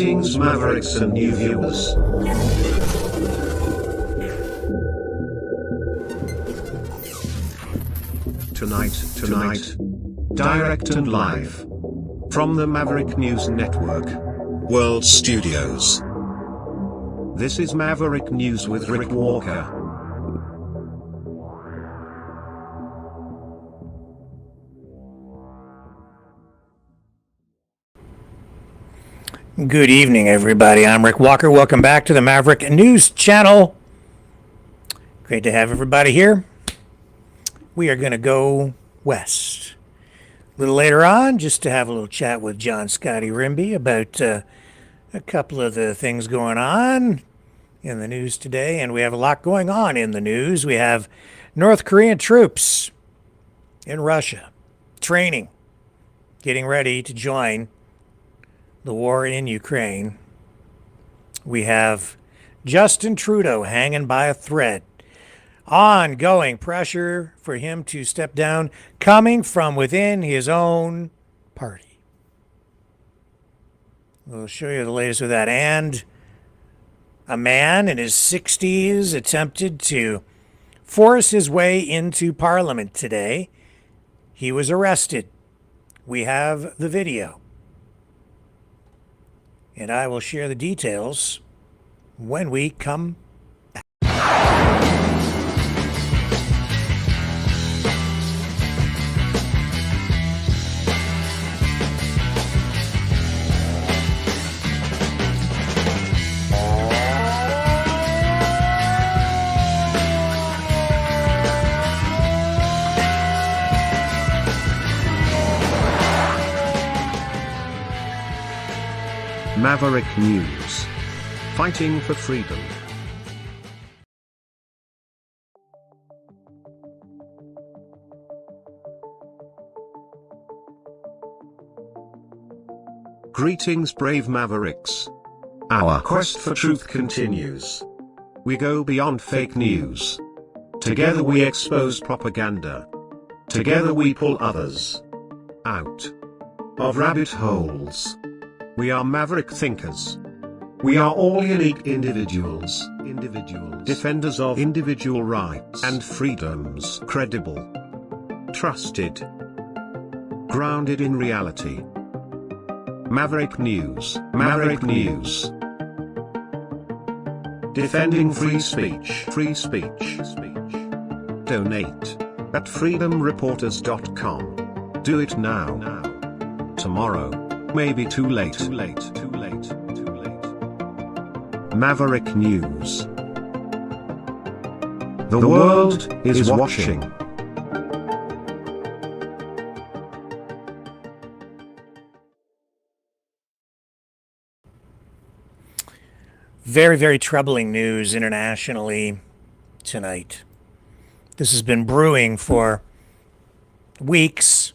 Greetings Mavericks and new viewers. Tonight, direct and live from the Maverick News Network World Studios. This is Maverick News with Rick Walker. Good evening, everybody. I'm Rick Walker. Welcome back to the Maverick News Channel. Great to have everybody here. We are going to go west a little later on just to have a little chat with John Scotty Rimby about a couple of the things going on in the news today. And we have a lot going on in the news. We have North Korean troops in Russia training, getting ready to join the war in Ukraine. We have Justin Trudeau hanging by a thread. Ongoing pressure for him to step down coming from within his own party. We'll show you the latest with that. And a man in his 60s attempted to force his way into Parliament today. He was arrested. We have the video. And I will share the details when we come back. Maverick News. Fighting for freedom. Greetings brave Mavericks. Our quest for truth continues. We go beyond fake news. Together we expose propaganda. Together we pull others out of rabbit holes. We are maverick thinkers. We are all unique individuals, defenders of individual rights and freedoms, credible, trusted, grounded in reality. Maverick News, defending free speech, Donate at freedomreporters.com. Do it now. Tomorrow may be too late. Maverick News. The world is watching. Very, very troubling news internationally tonight. This has been brewing for weeks,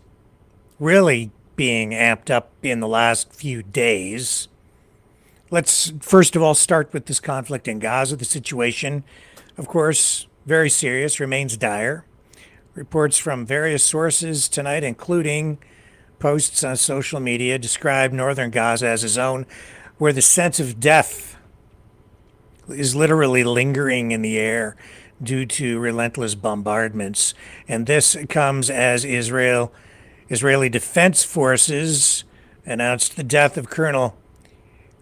really being amped up in the last few days. Let's first of all start with this conflict in Gaza. The situation, of course, very serious, remains dire. Reports from various sources tonight, including posts on social media, describe northern Gaza as a zone where the sense of death is literally lingering in the air due to relentless bombardments. And this comes as Israeli Defense Forces announced the death of Colonel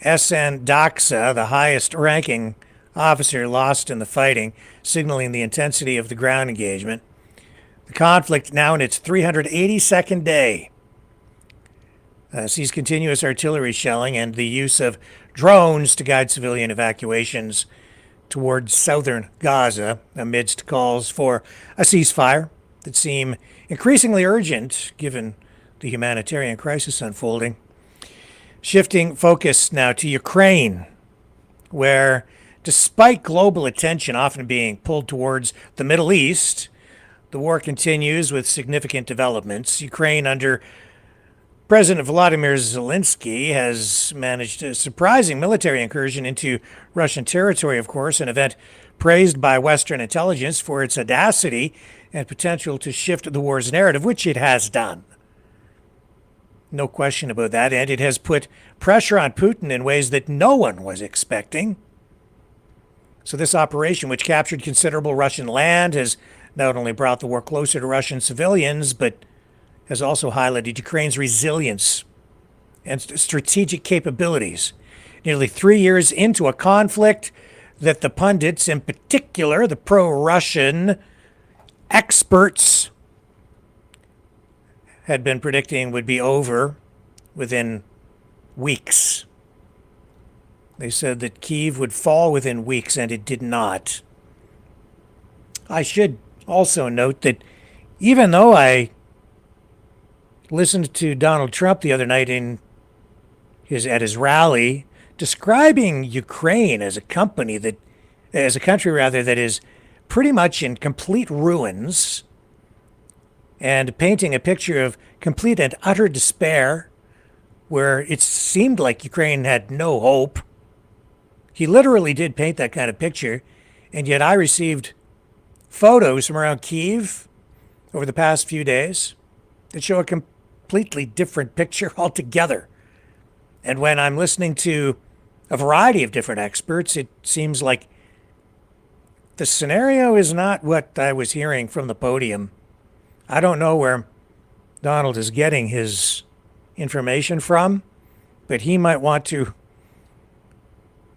Ehsan Daksa, the highest-ranking officer lost in the fighting, signaling the intensity of the ground engagement. The conflict, now in its 382nd day, sees continuous artillery shelling and the use of drones to guide civilian evacuations towards southern Gaza, amidst calls for a ceasefire that seem increasingly urgent given the humanitarian crisis unfolding. Shifting focus now to Ukraine, where despite global attention often being pulled towards the Middle East, the war continues with significant developments. Ukraine, under President Volodymyr Zelensky, has managed a surprising military incursion into Russian territory, of course, an event praised by Western intelligence for its audacity and potential to shift the war's narrative, which it has done. No question about that. And it has put pressure on Putin in ways that no one was expecting. So this operation, which captured considerable Russian land, has not only brought the war closer to Russian civilians, but has also highlighted Ukraine's resilience and strategic capabilities. Nearly 3 years into a conflict that the pundits, in particular the pro-Russian experts, had been predicting would be over within weeks. They said that Kyiv would fall within weeks, and it did not. I should also note that even though I listened to Donald Trump the other night at his rally, describing Ukraine as a country that is pretty much in complete ruins, and painting a picture of complete and utter despair, where it seemed like Ukraine had no hope. He literally did paint that kind of picture, and yet I received photos from around Kyiv over the past few days that show a completely different picture altogether. And when I'm listening to a variety of different experts, it seems like the scenario is not what I was hearing from the podium. I don't know where Donald is getting his information from, but he might want to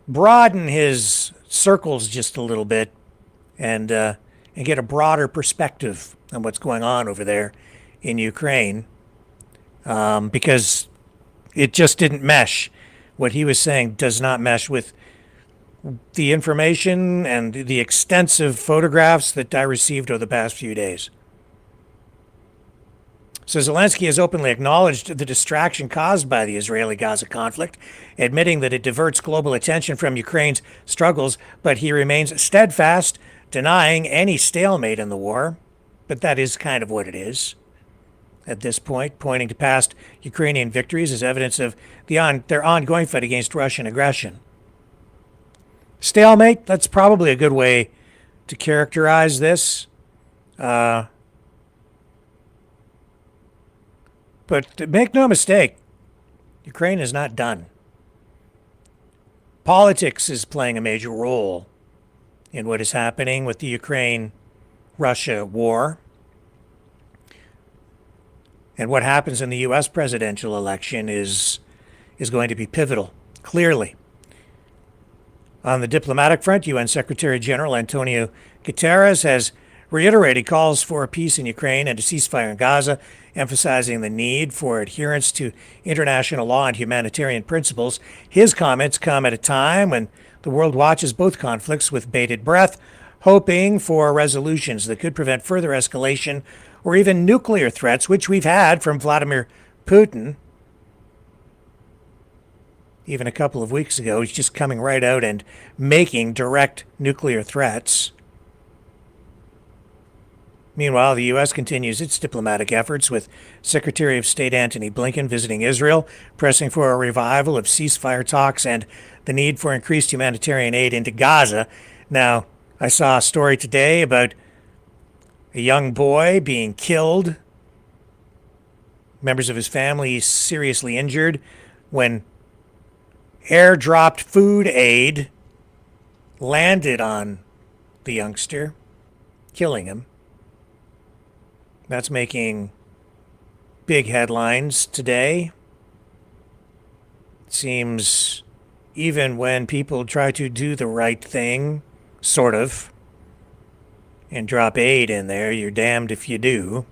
broaden his circles just a little bit and get a broader perspective on what's going on over there in Ukraine, because it just didn't mesh. What he was saying does not mesh with the information and the extensive photographs that I received over the past few days. So Zelensky has openly acknowledged the distraction caused by the Israeli-Gaza conflict, admitting that it diverts global attention from Ukraine's struggles, but he remains steadfast, denying any stalemate in the war. But that is kind of what it is at this point, pointing to past Ukrainian victories as evidence of their ongoing fight against Russian aggression. Stalemate, that's probably a good way to characterize this. But make no mistake, Ukraine is not done. Politics is playing a major role in what is happening with the Ukraine-Russia war. And what happens in the U.S. presidential election is going to be pivotal, clearly. On the diplomatic front, UN Secretary General Antonio Guterres has reiterated calls for peace in Ukraine and a ceasefire in Gaza, emphasizing the need for adherence to international law and humanitarian principles. His comments come at a time when the world watches both conflicts with bated breath, hoping for resolutions that could prevent further escalation or even nuclear threats, which we've had from Vladimir Putin. Even a couple of weeks ago, he's just coming right out and making direct nuclear threats. Meanwhile, the U.S. continues its diplomatic efforts, with Secretary of State Antony Blinken visiting Israel, pressing for a revival of ceasefire talks and the need for increased humanitarian aid into Gaza. Now, I saw a story today about a young boy being killed, members of his family seriously injured, when airdropped food aid landed on the youngster, killing him. That's making big headlines today. It seems even when people try to do the right thing, sort of, and drop aid in there, you're damned if you do.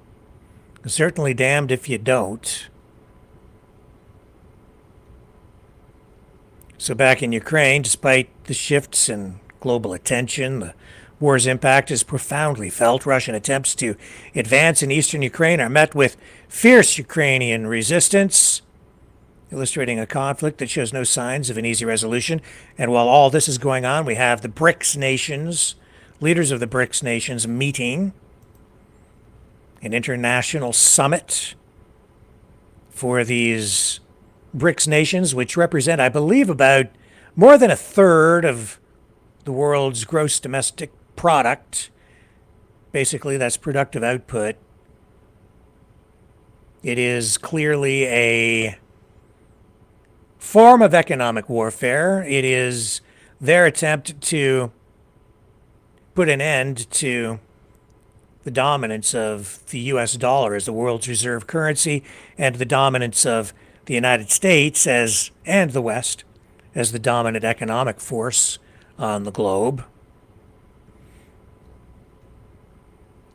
Certainly damned if you don't. So back in Ukraine, despite the shifts in global attention, the war's impact is profoundly felt. Russian attempts to advance in eastern Ukraine are met with fierce Ukrainian resistance, illustrating a conflict that shows no signs of an easy resolution. And while all this is going on, we have the BRICS nations, leaders of the BRICS nations, meeting, an international summit for these BRICS nations, which represent, I believe, about more than a third of the world's gross domestic product. Basically, that's productive output. It is clearly a form of economic warfare. It is their attempt to put an end to the dominance of the US dollar as the world's reserve currency and the dominance of the United States and the West as the dominant economic force on the globe.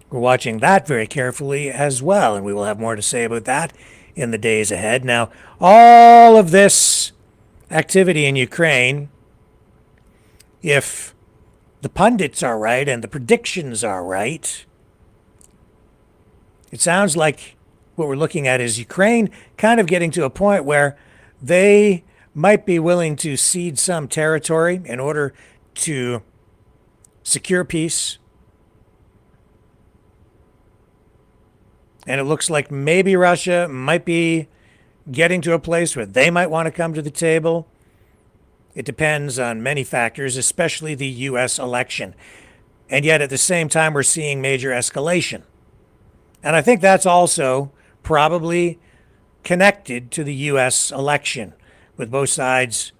We're watching that very carefully as well, and we will have more to say about that in the days ahead. Now, all of this activity in Ukraine, if the pundits are right and the predictions are right, it sounds like what we're looking at is Ukraine kind of getting to a point where they might be willing to cede some territory in order to secure peace. And it looks like maybe Russia might be getting to a place where they might want to come to the table. It depends on many factors, especially the U.S. election. And yet at the same time, we're seeing major escalation. And I think that's also probably connected to the U.S. election, with both sides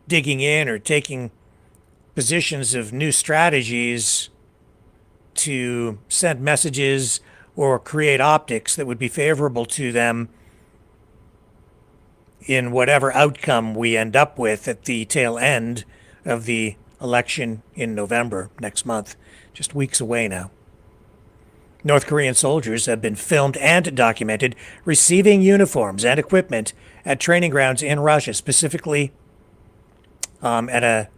digging in or taking positions of new strategies to send messages or create optics that would be favorable to them in whatever outcome we end up with at the tail end of the election in November next month, just weeks away now. North Korean soldiers have been filmed and documented receiving uniforms and equipment at training grounds in Russia, specifically at a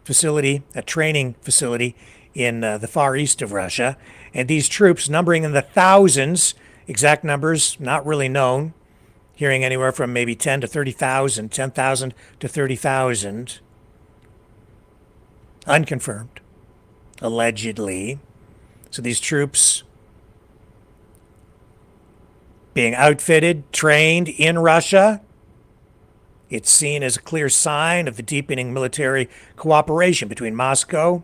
training facility in the far east of Russia. And these troops, numbering in the thousands, exact numbers not really known, hearing anywhere from maybe 10,000 to 30,000, unconfirmed, allegedly. So these troops being outfitted, trained in Russia. It's seen as a clear sign of the deepening military cooperation between Moscow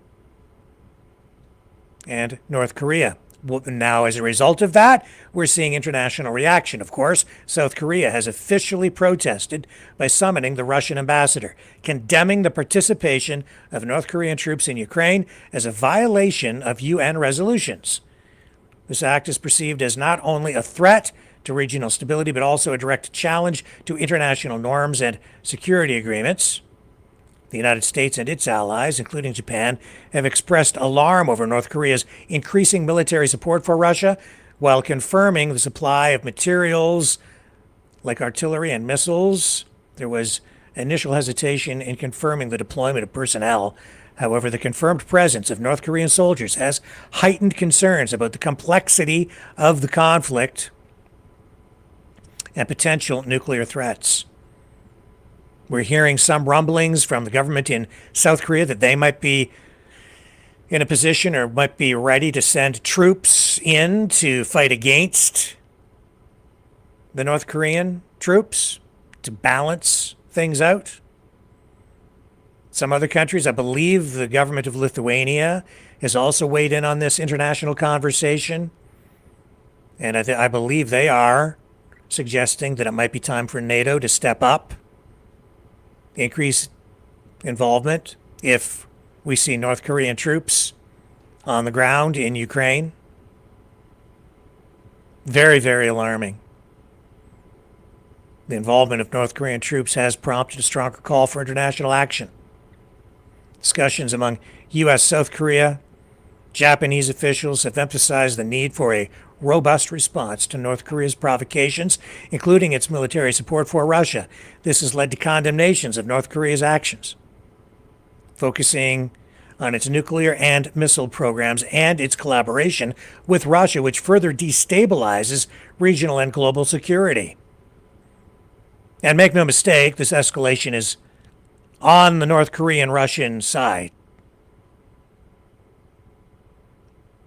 and North Korea. Now, as a result of that, we're seeing international reaction, of course. South Korea has officially protested by summoning the Russian ambassador, condemning the participation of North Korean troops in Ukraine as a violation of UN resolutions. This act is perceived as not only a threat to regional stability, but also a direct challenge to international norms and security agreements. The United States and its allies, including Japan, have expressed alarm over North Korea's increasing military support for Russia, while confirming the supply of materials like artillery and missiles. There was initial hesitation in confirming the deployment of personnel. However, the confirmed presence of North Korean soldiers has heightened concerns about the complexity of the conflict and potential nuclear threats. We're hearing some rumblings from the government in South Korea that they might be in a position or might be ready to send troops in to fight against the North Korean troops to balance things out. Some other countries, I believe the government of Lithuania has also weighed in on this international conversation. And I believe they are suggesting that it might be time for NATO to step up, increase involvement if we see North Korean troops on the ground in Ukraine. Very, very alarming. The involvement of North Korean troops has prompted a stronger call for international action. Discussions among U.S., South Korea, Japanese officials have emphasized the need for a robust response to North Korea's provocations, including its military support for Russia. This has led to condemnations of North Korea's actions, focusing on its nuclear and missile programs and its collaboration with Russia, which further destabilizes regional and global security. And make no mistake, this escalation is on the North Korean-Russian side.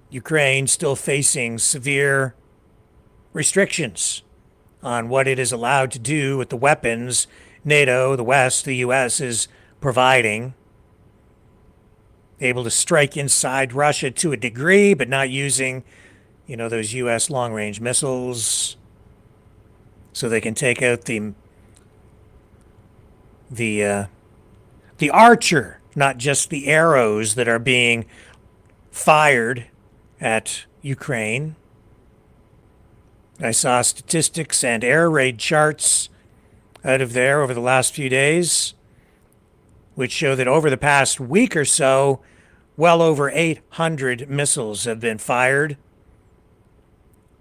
Ukraine still facing severe restrictions on what it is allowed to do with the weapons NATO, the West, the U.S. is providing. Able to strike inside Russia to a degree, but not using, those U.S. long-range missiles so they can take out the archer, not just the arrows that are being fired at Ukraine. I saw statistics and air raid charts out of there over the last few days, which show that over the past week or so, well over 800 missiles have been fired.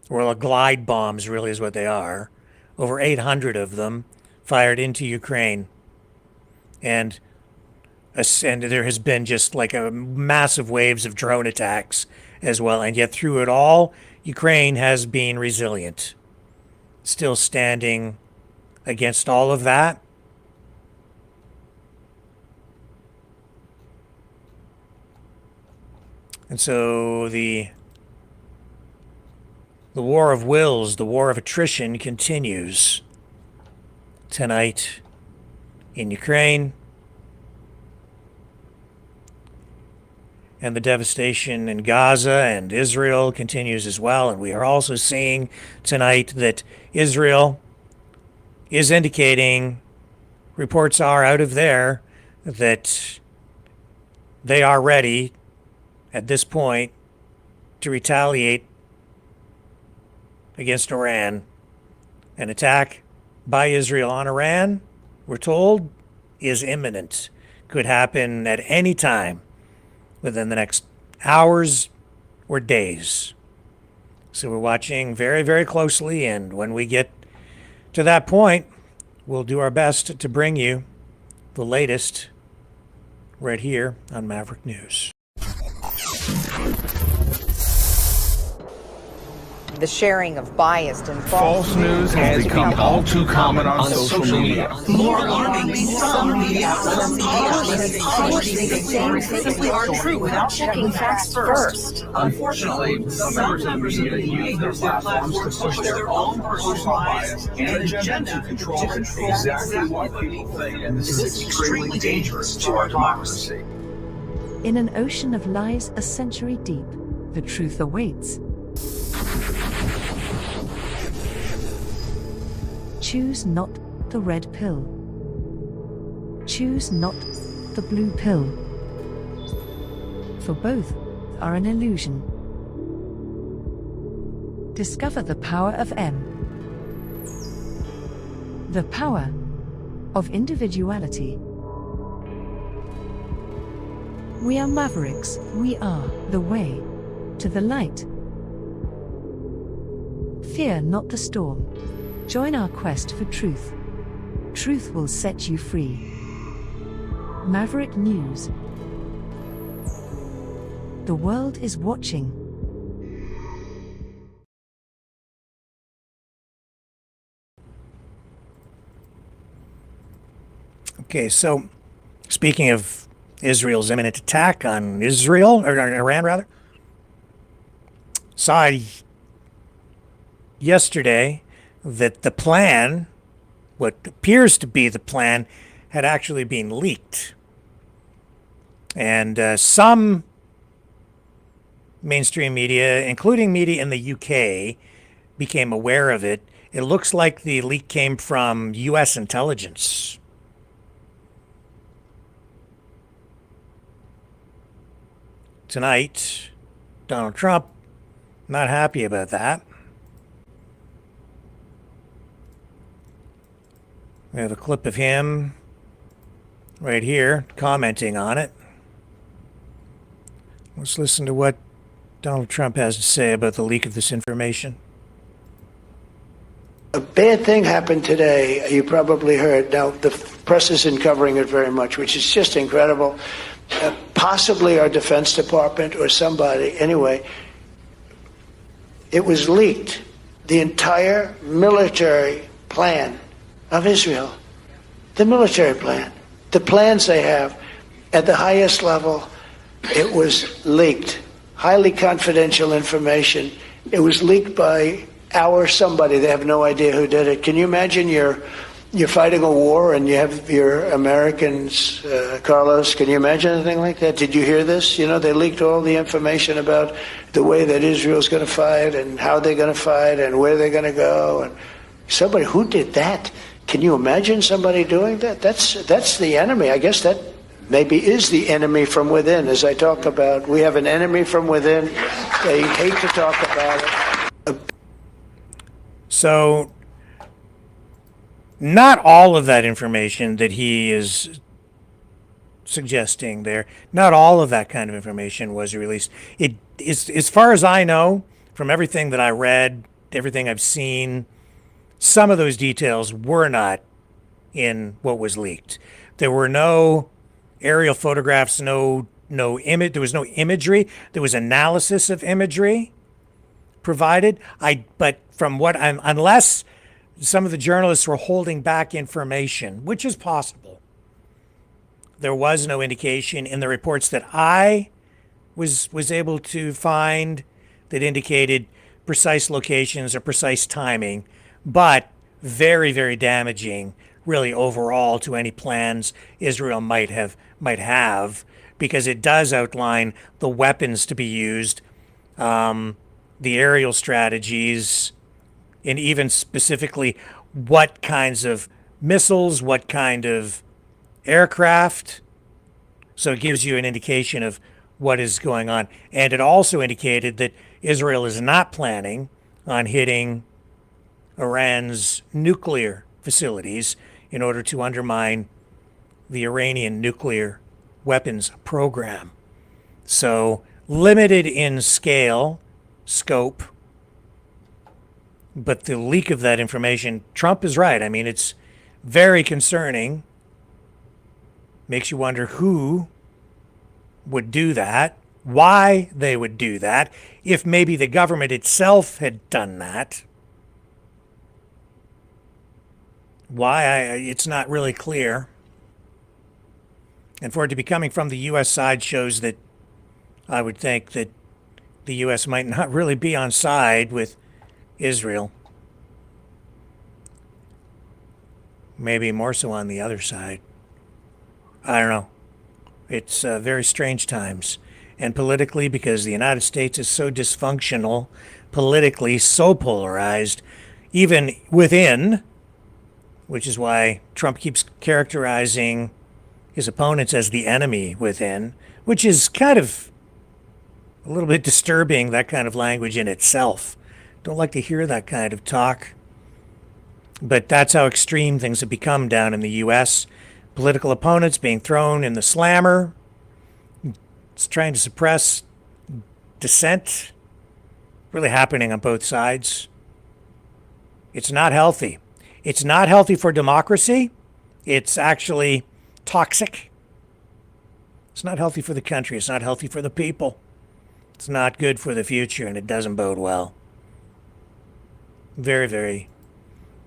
Well, glide bombs really is what they are. Over 800 of them fired into Ukraine. And there has been just like a massive waves of drone attacks as well. And yet through it all, Ukraine has been resilient, still standing against all of that. And so the war of wills, the war of attrition continues tonight in Ukraine. And the devastation in Gaza and Israel continues as well. And we are also seeing tonight that Israel is indicating, reports are out of there, that they are ready at this point to retaliate against Iran. An attack by Israel on Iran, we're told, is imminent. Could happen at any time within the next hours or days. So we're watching very, very closely, and when we get to that point, we'll do our best to bring you the latest right here on Maverick News. The sharing of biased and false news has become all too common on social media. More alarmingly, some media outlets simply aren't true without checking facts first. Unfortunately, some members of the media use their platforms to push their own personal bias and agenda to control exactly what people think, and this is extremely dangerous to our democracy. In an ocean of lies a century deep, the truth awaits. Choose not the red pill. Choose not the blue pill. For both are an illusion. Discover the power of M. The power of individuality. We are Mavericks. We are the way to the light. Fear not the storm. Join our quest for truth. Truth will set you free. Maverick News. The world is watching. Okay, so speaking of Israel's imminent attack on Israel, or Iran rather, saw yesterday that the plan, what appears to be the plan, had actually been leaked. And some mainstream media, including media in the UK, became aware of it. It looks like the leak came from US intelligence. Tonight, Donald Trump, not happy about that. We have a clip of him right here commenting on it. Let's listen to what Donald Trump has to say about the leak of this information. A bad thing happened today. You probably heard. Now, the press isn't covering it very much, which is just incredible. Possibly our Defense Department or somebody. Anyway, it was leaked. The entire military plan of Israel, the military plan, the plans they have at the highest level, it was leaked. Highly confidential information. It was leaked by our somebody. They have no idea who did it. Can you imagine you're fighting a war and you have your Americans, Carlos, can you imagine anything like that? Did you hear this? You know, they leaked all the information about the way that Israel's going to fight and how they're going to fight and where they're going to go. And Somebody who did that? Can you imagine somebody doing that? That's the enemy. I guess that maybe is the enemy from within. As I talk about, we have an enemy from within. They hate to talk about it. So, not all of that information that he is suggesting there, not all of that kind of information was released. It is, as far as I know, from everything that I read, everything I've seen, some of those details were not in what was leaked. There were no aerial photographs, no image. There was no imagery. There was analysis of imagery provided. But from what unless some of the journalists were holding back information, which is possible, there was no indication in the reports that I was able to find that indicated precise locations or precise timing, but very, very damaging, really overall, to any plans Israel might have, because it does outline the weapons to be used, the aerial strategies, and even specifically what kinds of missiles, what kind of aircraft. So it gives you an indication of what is going on. And it also indicated that Israel is not planning on hitting Iran's nuclear facilities in order to undermine the Iranian nuclear weapons program. So limited in scale, scope, but the leak of that information, Trump is right. I mean, it's very concerning. Makes you wonder who would do that, why they would do that, if maybe the government itself had done that. Why, it's not really clear. And for it to be coming from the U.S. side shows that I would think that the U.S. might not really be on side with Israel. Maybe more so on the other side. I don't know. It's very strange times. And politically, because the United States is so dysfunctional, politically so polarized, even within, which is why Trump keeps characterizing his opponents as the enemy within, which is kind of a little bit disturbing, that kind of language in itself. Don't like to hear that kind of talk. But that's how extreme things have become down in the U.S. Political opponents being thrown in the slammer. It's trying to suppress dissent. Really happening on both sides. It's not healthy. It's not healthy for democracy. It's actually toxic. It's not healthy for the country. It's not healthy for the people. It's not good for the future, and it doesn't bode well. Very, very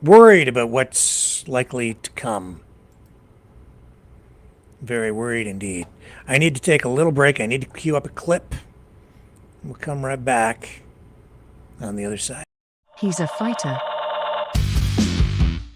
worried about what's likely to come. Very worried indeed. I need to take a little break. I need to cue up a clip. We'll come right back on the other side. He's a fighter.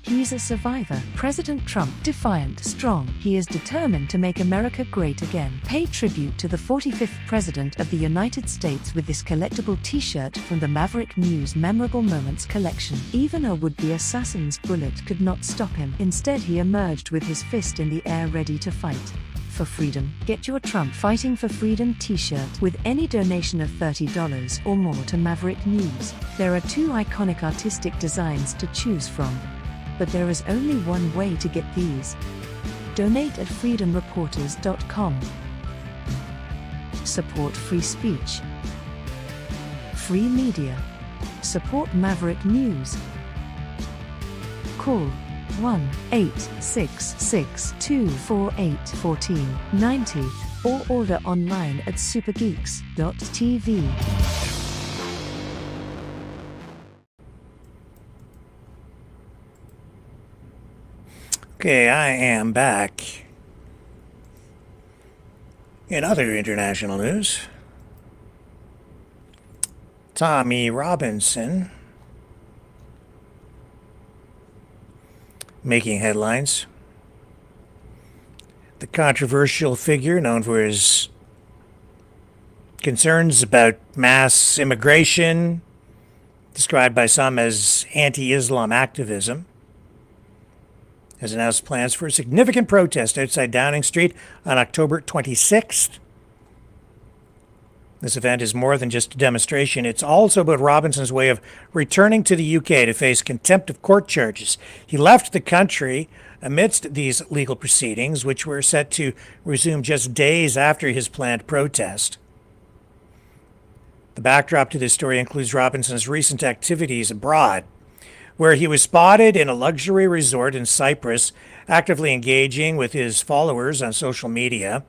He's a survivor. President Trump, defiant, strong. He is determined to make America great again. Pay tribute to the 45th President of the United States with this collectible t-shirt from the Maverick News Memorable Moments collection. Even a would-be assassin's bullet could not stop him. Instead, he emerged with his fist in the air ready to fight. For freedom. Get your Trump Fighting for Freedom t-shirt with any donation of $30 or more to Maverick News. There are 2 iconic artistic designs to choose from. But there is only one way to get these. Donate at freedomreporters.com. Support free speech. Free media. Support Maverick News. Call 1-866-248-1490 or order online at supergeeks.tv. Okay, I am back. In other international news, Tommy Robinson making headlines. The controversial figure known for his concerns about mass immigration described by some as anti-Islam activism, has announced plans for a significant protest outside Downing Street on October 26th. This event is more than just a demonstration. It's also about Robinson's way of returning to the UK to face contempt of court charges. He left the country amidst these legal proceedings, which were set to resume just days after his planned protest. The backdrop to this story includes Robinson's recent activities abroad, where he was spotted in a luxury resort in Cyprus, actively engaging with his followers on social media.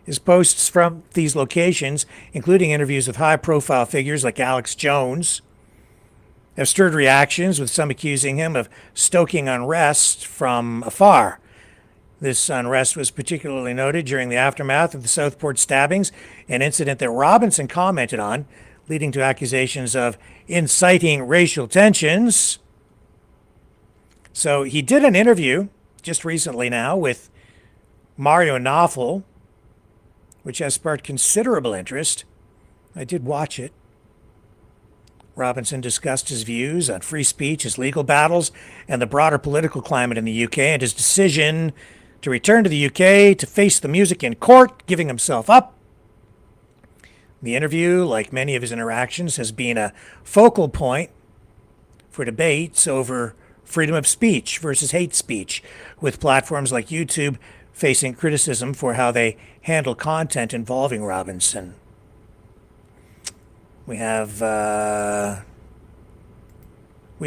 His posts from these locations, including interviews with high-profile figures like Alex Jones, have stirred reactions, with some accusing him of stoking unrest from afar. This unrest was particularly noted during the aftermath of the Southport stabbings, an incident that Robinson commented on, leading to accusations of inciting racial tensions. So he did an interview just recently now with Mario Knopfel, which has sparked considerable interest. I did watch it. Robinson discussed his views on free speech, his legal battles, and the broader political climate in the UK, and his decision to return to the UK to face the music in court, giving himself up. The interview, like many of his interactions, has been a focal point for debates over freedom of speech versus hate speech, with platforms like YouTube facing criticism for how they handle content involving Robinson. We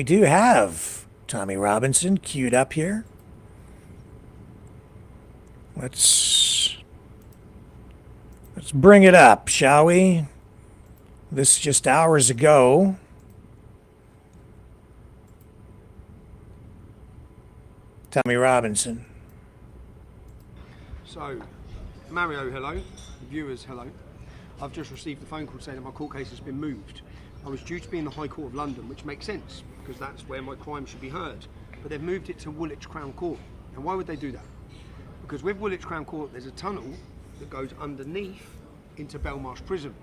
do have Tommy Robinson queued up here. Let's bring it up, shall we? This just hours ago. Tommy Robinson. So, Mario, hello. Viewers, hello. I've just received a phone call saying that my court case has been moved. I was due to be in the High Court of London, which makes sense, because that's where my crime should be heard. But they've moved it to Woolwich Crown Court. And why would they do that? Because with Woolwich Crown Court, there's a tunnel that goes underneath into Belmarsh Prison.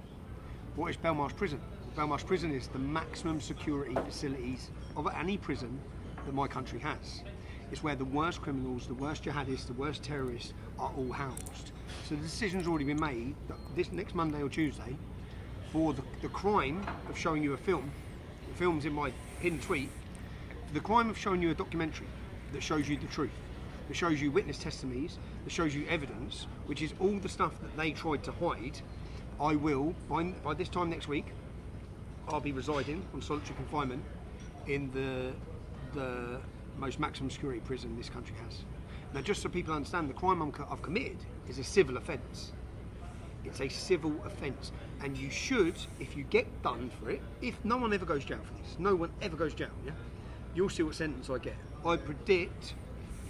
What is Belmarsh Prison? Belmarsh Prison is the maximum security facilities of any prison that my country has. It's where the worst criminals, the worst jihadists, the worst terrorists are all housed. So the decision's already been made that this next Monday or Tuesday, for the crime of showing you a film, the film's in my pinned tweet, for the crime of showing you a documentary that shows you the truth, that shows you witness testimonies, that shows you evidence, which is all the stuff that they tried to hide. I will, by this time next week, I'll be residing on solitary confinement in the most maximum security prison this country has. Now, just so people understand, the crime I've committed is a civil offence. It's a civil offence, and you should, if you get done for it, if no one ever goes to jail for this, no one ever goes to jail, yeah? You'll see what sentence I get. I predict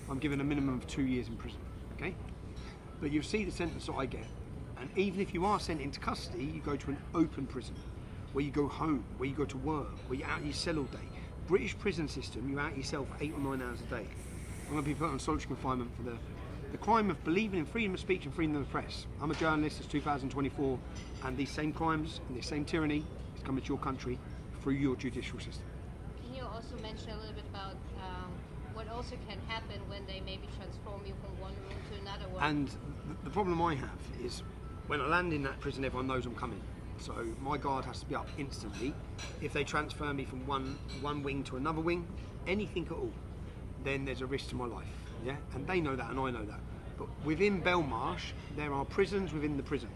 I'm given a minimum of 2 years in prison, okay? But you'll see the sentence that I get. And even if you are sent into custody, you go to an open prison, where you go home, where you go to work, where you're out in your cell all day. British prison system, you're out in your cell for 8 or 9 hours a day. I'm going to be put on solitary confinement for the crime of believing in freedom of speech and freedom of the press. I'm a journalist, it's 2024, and these same crimes and this same tyranny is coming to your country through your judicial system. Can you also mention a little bit about what also can happen when they maybe transform you from one room to another one? And the problem I have is when I land in that prison, everyone knows I'm coming. So my guard has to be up instantly. If they transfer me from one wing to another wing, anything at all, then there's a risk to my life. Yeah, and they know that, and I know that. But within Belmarsh, there are prisons within the prison.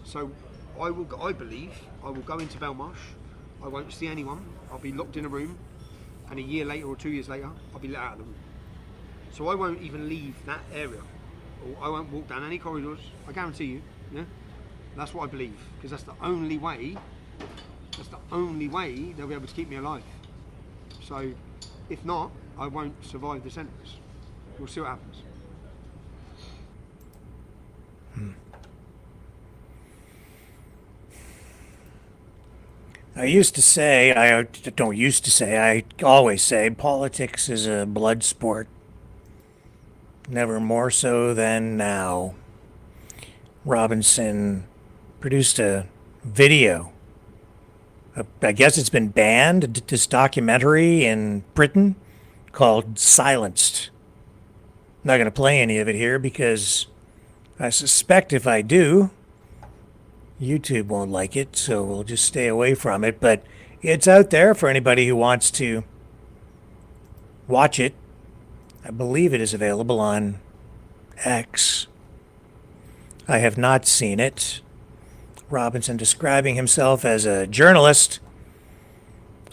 So I believe I will go into Belmarsh. I won't see anyone. I'll be locked in a room, and a year later or 2 years later, I'll be let out of the room. So I won't even leave that area, or I won't walk down any corridors. I guarantee you. Yeah. That's what I believe, because that's the only way they'll be able to keep me alive. So, if not, I won't survive the sentence. We'll see what happens. I always say, politics is a blood sport. Never more so than now. Robinson produced a video I guess it's been banned, this documentary in Britain called Silenced. I'm not going to play any of it here because I suspect if I do, YouTube won't like it, so we'll just stay away from it. But it's out there for anybody who wants to watch it. I believe it is available on X. I have not seen it. Robinson describing himself as a journalist.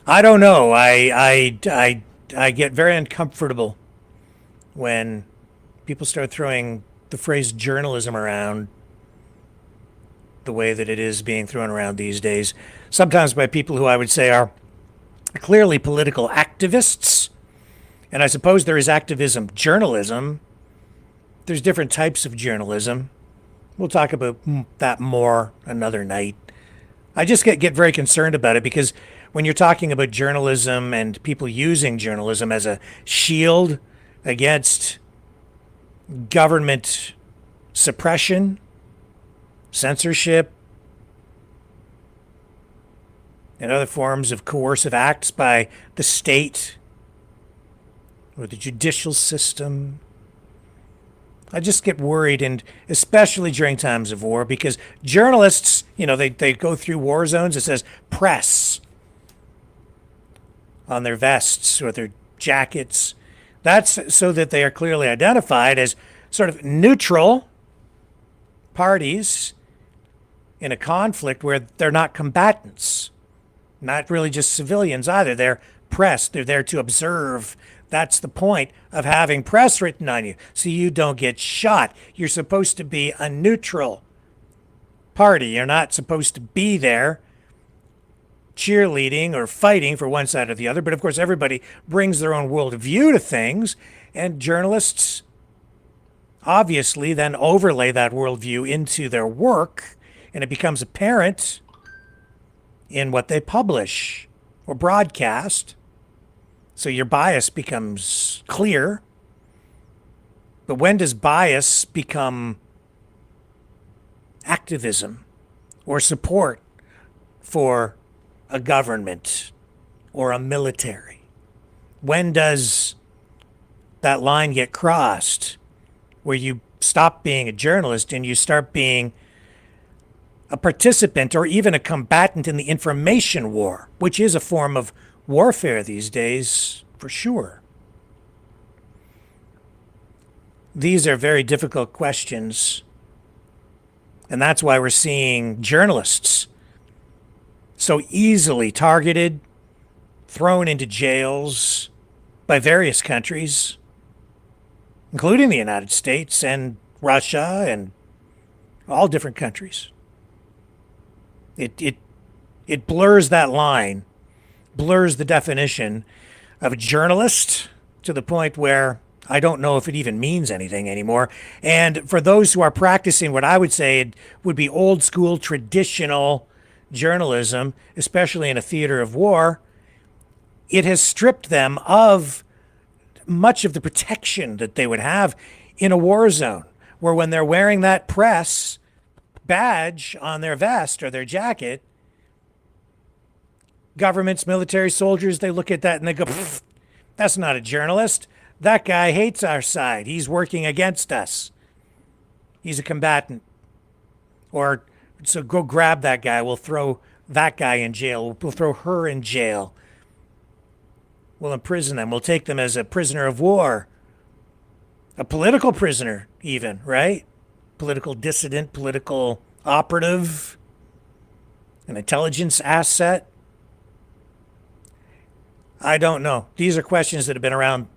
I don't know. I get very uncomfortable when people start throwing the phrase journalism around the way that it is being thrown around these days. Sometimes by people who I would say are clearly political activists. And I suppose there is activism journalism. There's different types of journalism. We'll talk about that more another night. I just get very concerned about it because when you're talking about journalism and people using journalism as a shield against government suppression, censorship, and other forms of coercive acts by the state or the judicial system, I just get worried, and especially during times of war, because journalists, they go through war zones. It says press on their vests or their jackets. That's so that they are clearly identified as sort of neutral parties in a conflict where they're not combatants, not really just civilians either. They're press. They're there to observe. That's the point of having press written on you, so you don't get shot. You're supposed to be a neutral party. You're not supposed to be there cheerleading or fighting for one side or the other. But of course, everybody brings their own worldview to things, and journalists obviously then overlay that worldview into their work, and it becomes apparent in what they publish or broadcast. So your bias becomes clear. But when does bias become activism or support for a government or a military? When does that line get crossed where you stop being a journalist and you start being a participant or even a combatant in the information war, which is a form of warfare these days, for sure? These are very difficult questions, and that's why we're seeing journalists so easily targeted, thrown into jails by various countries, including the United States and Russia and all different countries. It blurs that line, blurs the definition of a journalist to the point where I don't know if it even means anything anymore. And for those who are practicing what I would say it would be old school traditional journalism, especially in a theater of war, it has stripped them of much of the protection that they would have in a war zone, where when they're wearing that press badge on their vest or their jacket, governments, military, soldiers, they look at that and they go, that's not a journalist. That guy hates our side. He's working against us. He's a combatant. Or, so go grab that guy. We'll throw that guy in jail. We'll throw her in jail. We'll imprison them. We'll take them as a prisoner of war. A political prisoner, even, right? Political dissident, political operative, an intelligence asset. I don't know. These are questions that have been around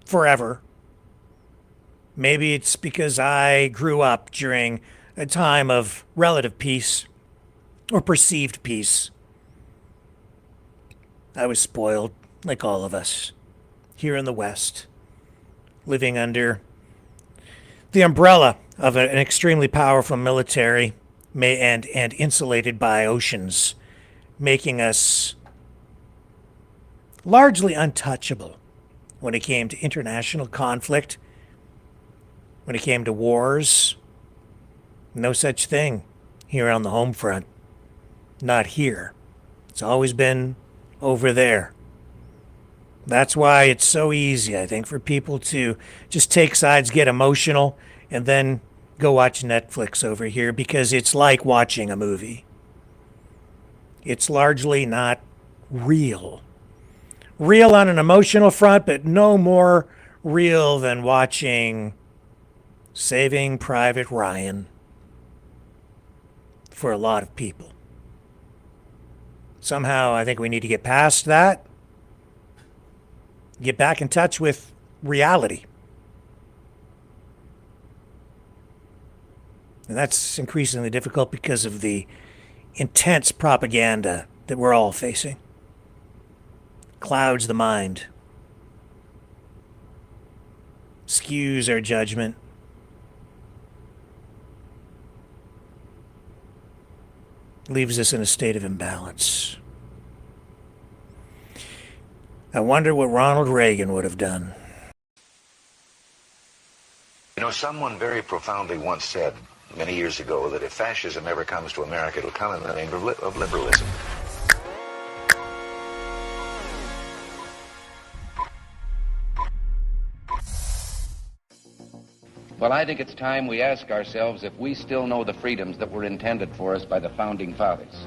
forever. Maybe it's because I grew up during a time of relative peace or perceived peace. I was spoiled, like all of us, here in the West, living under the umbrella of an extremely powerful military and insulated by oceans, making us largely untouchable when it came to international conflict, when it came to wars. No such thing here on the home front. Not here. It's always been over there. That's why it's so easy, I think, for people to just take sides, get emotional, and then go watch Netflix over here, because it's like watching a movie. It's largely not real. Real on an emotional front, but no more real than watching Saving Private Ryan for a lot of people. Somehow, I think we need to get past that, get back in touch with reality. And that's increasingly difficult because of the intense propaganda that we're all facing. Clouds the mind, skews our judgment, leaves us in a state of imbalance. I wonder what Ronald Reagan would have done. You know, someone very profoundly once said many years ago that if fascism ever comes to America, it'll come in the name of liberalism. Well, I think it's time we ask ourselves if we still know the freedoms that were intended for us by the Founding Fathers.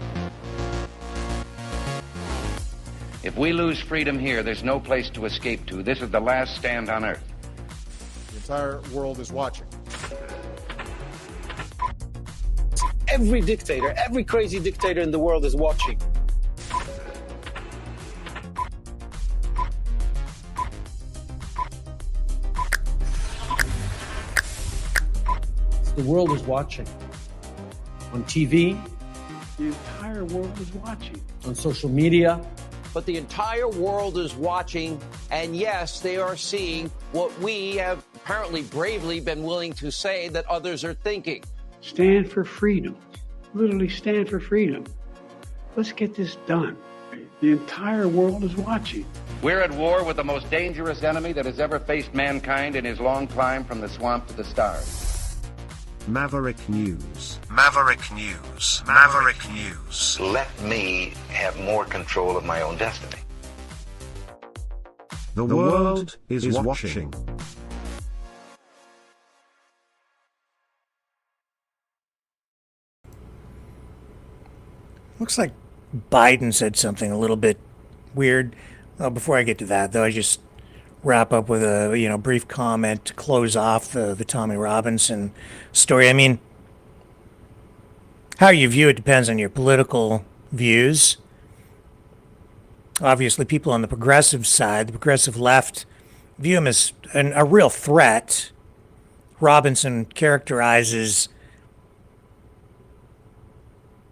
If we lose freedom here, there's no place to escape to. This is the last stand on earth. The entire world is watching. Every dictator, every crazy dictator in the world is watching. The world is watching. On TV, the entire world is watching. On social media. But the entire world is watching, and yes, they are seeing what we have apparently bravely been willing to say that others are thinking. Stand for freedom. Literally stand for freedom. Let's get this done. The entire world is watching. We're at war with the most dangerous enemy that has ever faced mankind in his long climb from the swamp to the stars. Maverick News. Maverick News. Maverick News. Let me have more control of my own destiny. The world is watching. Looks like Biden said something a little bit weird. Before I get to that, though, I just wrap up with a brief comment to close off the Tommy Robinson story. I mean, how you view it depends on your political views. Obviously, people on the progressive side, the progressive left, view him as a real threat. Robinson characterizes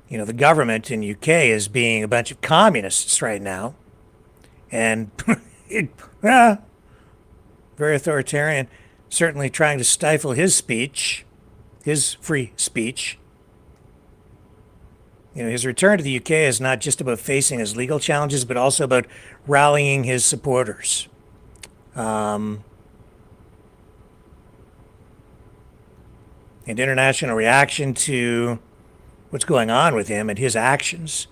the government in UK as being a bunch of communists right now. And very authoritarian, certainly trying to stifle his speech, his free speech. His return to the UK is not just about facing his legal challenges, but also about rallying his supporters. And international reaction to what's going on with him and his actions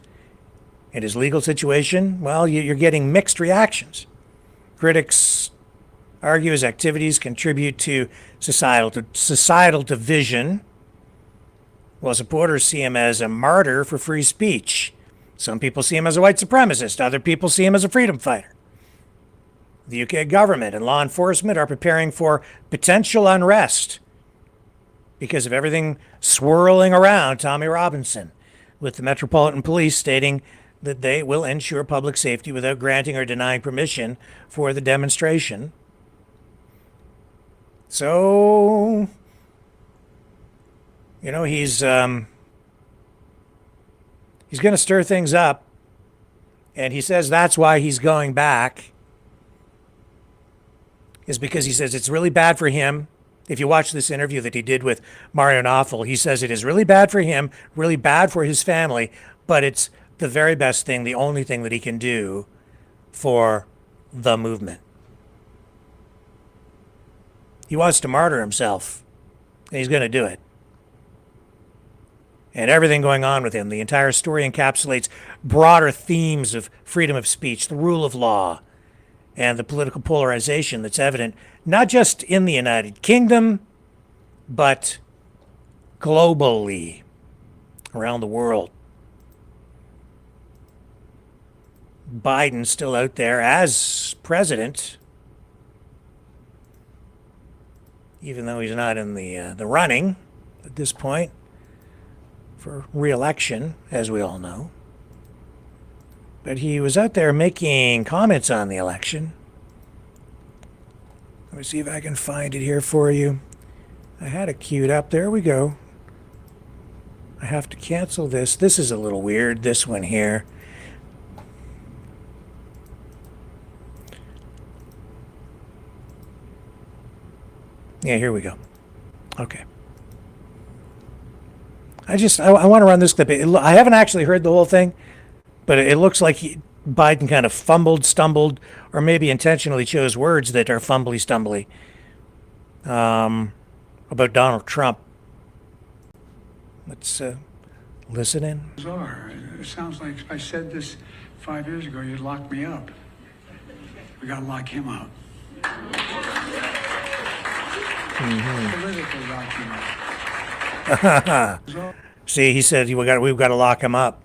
and his legal situation, well, you're getting mixed reactions. Critics argue his activities contribute to societal division, while supporters see him as a martyr for free speech. Some people see him as a white supremacist. Other people see him as a freedom fighter. The UK government and law enforcement are preparing for potential unrest because of everything swirling around Tommy Robinson, with the Metropolitan Police stating that they will ensure public safety without granting or denying permission for the demonstration. So, he's going to stir things up, and he says that's why he's going back, is because he says it's really bad for him. If you watch this interview that he did with Mario Knopfel, he says it is really bad for him, really bad for his family, but it's the very best thing, the only thing that he can do for the movement. He wants to martyr himself, and he's going to do it. and everything going on with him. The entire story encapsulates broader themes of freedom of speech, the rule of law, and the political polarization that's evident not just in the United Kingdom, but globally, around the world. Biden's still out there as president, even though he's not in the running at this point for re-election, as we all know. But he was out there making comments on the election. Let me see if I can find it here for you. I had it queued up. There we go. I have to cancel this. This is a little weird, this one here. Yeah, here we go. Okay. I want to run this clip. I haven't actually heard the whole thing, but it looks like Biden kind of fumbled, stumbled, or maybe intentionally chose words that are fumbly, stumbly about Donald Trump. Let's listen in. It sounds like if I said this 5 years ago, you'd lock me up. We got to lock him up. Politically lock him up. See, he said we've got to lock him up.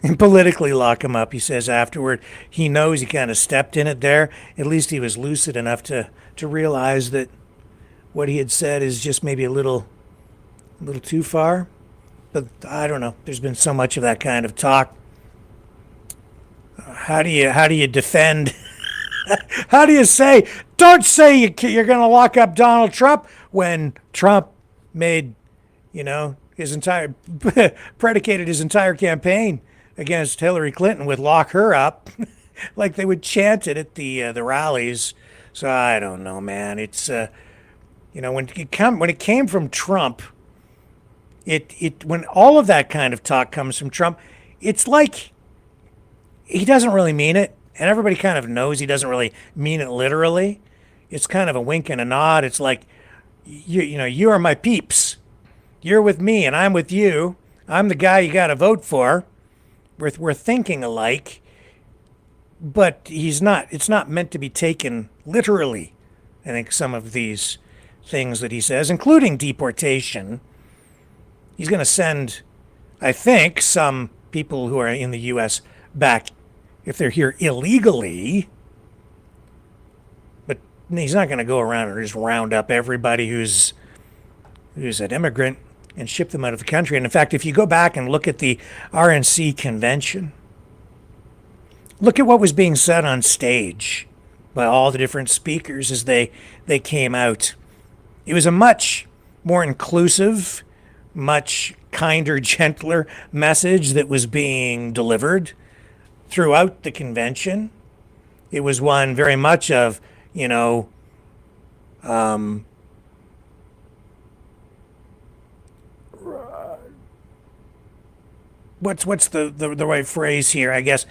And politically lock him up, he says afterward. He knows he kind of stepped in it there. At least he was lucid enough to realize that what he had said is just maybe a little too far. But I don't know. There's been so much of that kind of talk. How do you defend? How do you say? Don't say you're going to lock up Donald Trump when Trump made, his entire predicated his entire campaign against Hillary Clinton with lock her up, like they would chant it at the rallies. So I don't know, man. It's when it came from Trump, when all of that kind of talk comes from Trump, it's like he doesn't really mean it, and everybody kind of knows he doesn't really mean it literally. It's kind of a wink and a nod. It's like you are my peeps. You're with me, and I'm with you. I'm the guy you got to vote for. We're thinking alike, but he's not. It's not meant to be taken literally. I think some of these things that he says, including deportation, he's going to send, I think, some people who are in the U.S. back if they're here illegally. But he's not going to go around and just round up everybody who's an immigrant and ship them out of the country. And in fact, if you go back and look at the RNC convention, look at what was being said on stage by all the different speakers as they came out. It was a much more inclusive, much kinder, gentler message that was being delivered throughout the convention. It was one very much of, what's the right phrase here, I guess.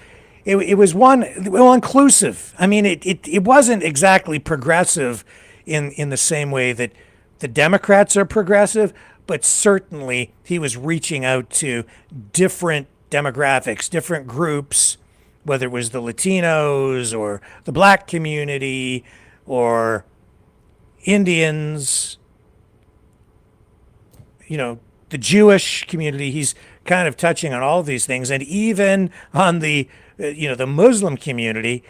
It was inclusive. I mean, it wasn't exactly progressive in the same way that the Democrats are progressive, but certainly he was reaching out to different demographics, different groups, whether it was the Latinos or the black community or Indians, the Jewish community. He's kind of touching on all of these things, and even on the Muslim community.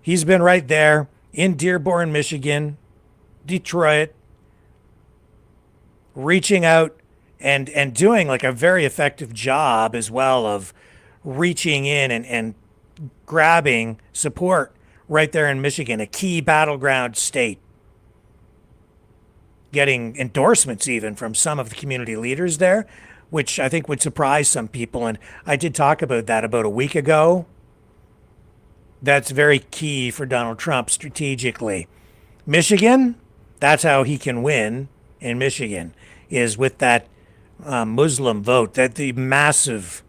He's been right there in Dearborn, Michigan, Detroit, reaching out and doing like a very effective job as well of reaching in and grabbing support right there in Michigan, a key battleground state, getting endorsements even from some of the community leaders there, which I think would surprise some people. And I did talk about that about a week ago. That's very key for Donald Trump strategically. Michigan, that's how he can win in Michigan, is with that Muslim vote, that the massive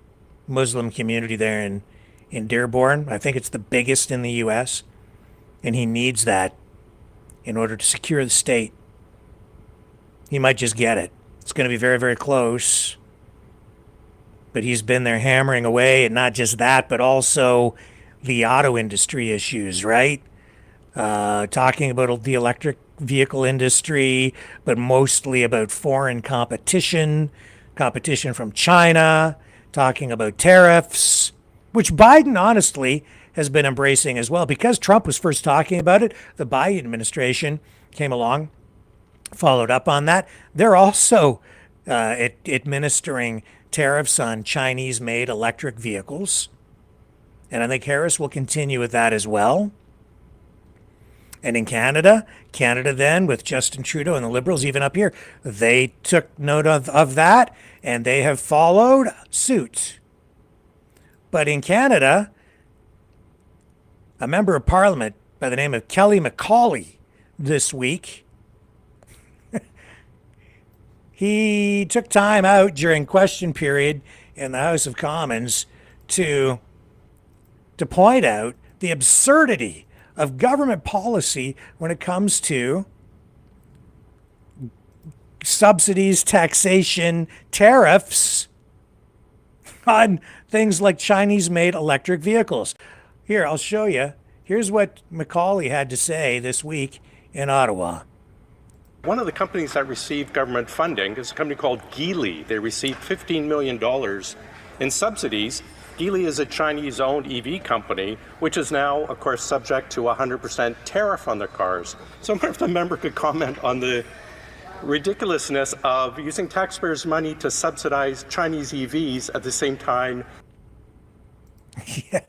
Muslim community there in Dearborn. I think it's the biggest in the U.S., and he needs that in order to secure the state. He might just get it. It's going to be very, very close. but he's been there hammering away, and not just that, but also the auto industry issues, right? Talking about the electric vehicle industry, but mostly about foreign competition from China, talking about tariffs, which Biden honestly has been embracing as well. Because Trump was first talking about it, the Biden administration came along, followed up on that. They're also administering tariffs on Chinese-made electric vehicles. And I think Harris will continue with that as well. And in Canada then, with Justin Trudeau and the Liberals, even up here, they took note of that, and they have followed suit. But in Canada, a member of Parliament by the name of Kelly McCauley this week, he took time out during question period in the House of Commons to point out the absurdity of government policy when it comes to subsidies, taxation, tariffs on things like Chinese-made electric vehicles. Here, I'll show you. Here's what Macaulay had to say this week in Ottawa. One of the companies that received government funding is a company called Geely. They received $15 million in subsidies. Geely is a Chinese-owned EV company, which is now, of course, subject to a 100% tariff on their cars. So I wonder if the member could comment on the ridiculousness of using taxpayers' money to subsidize Chinese EVs at the same time. Yeah.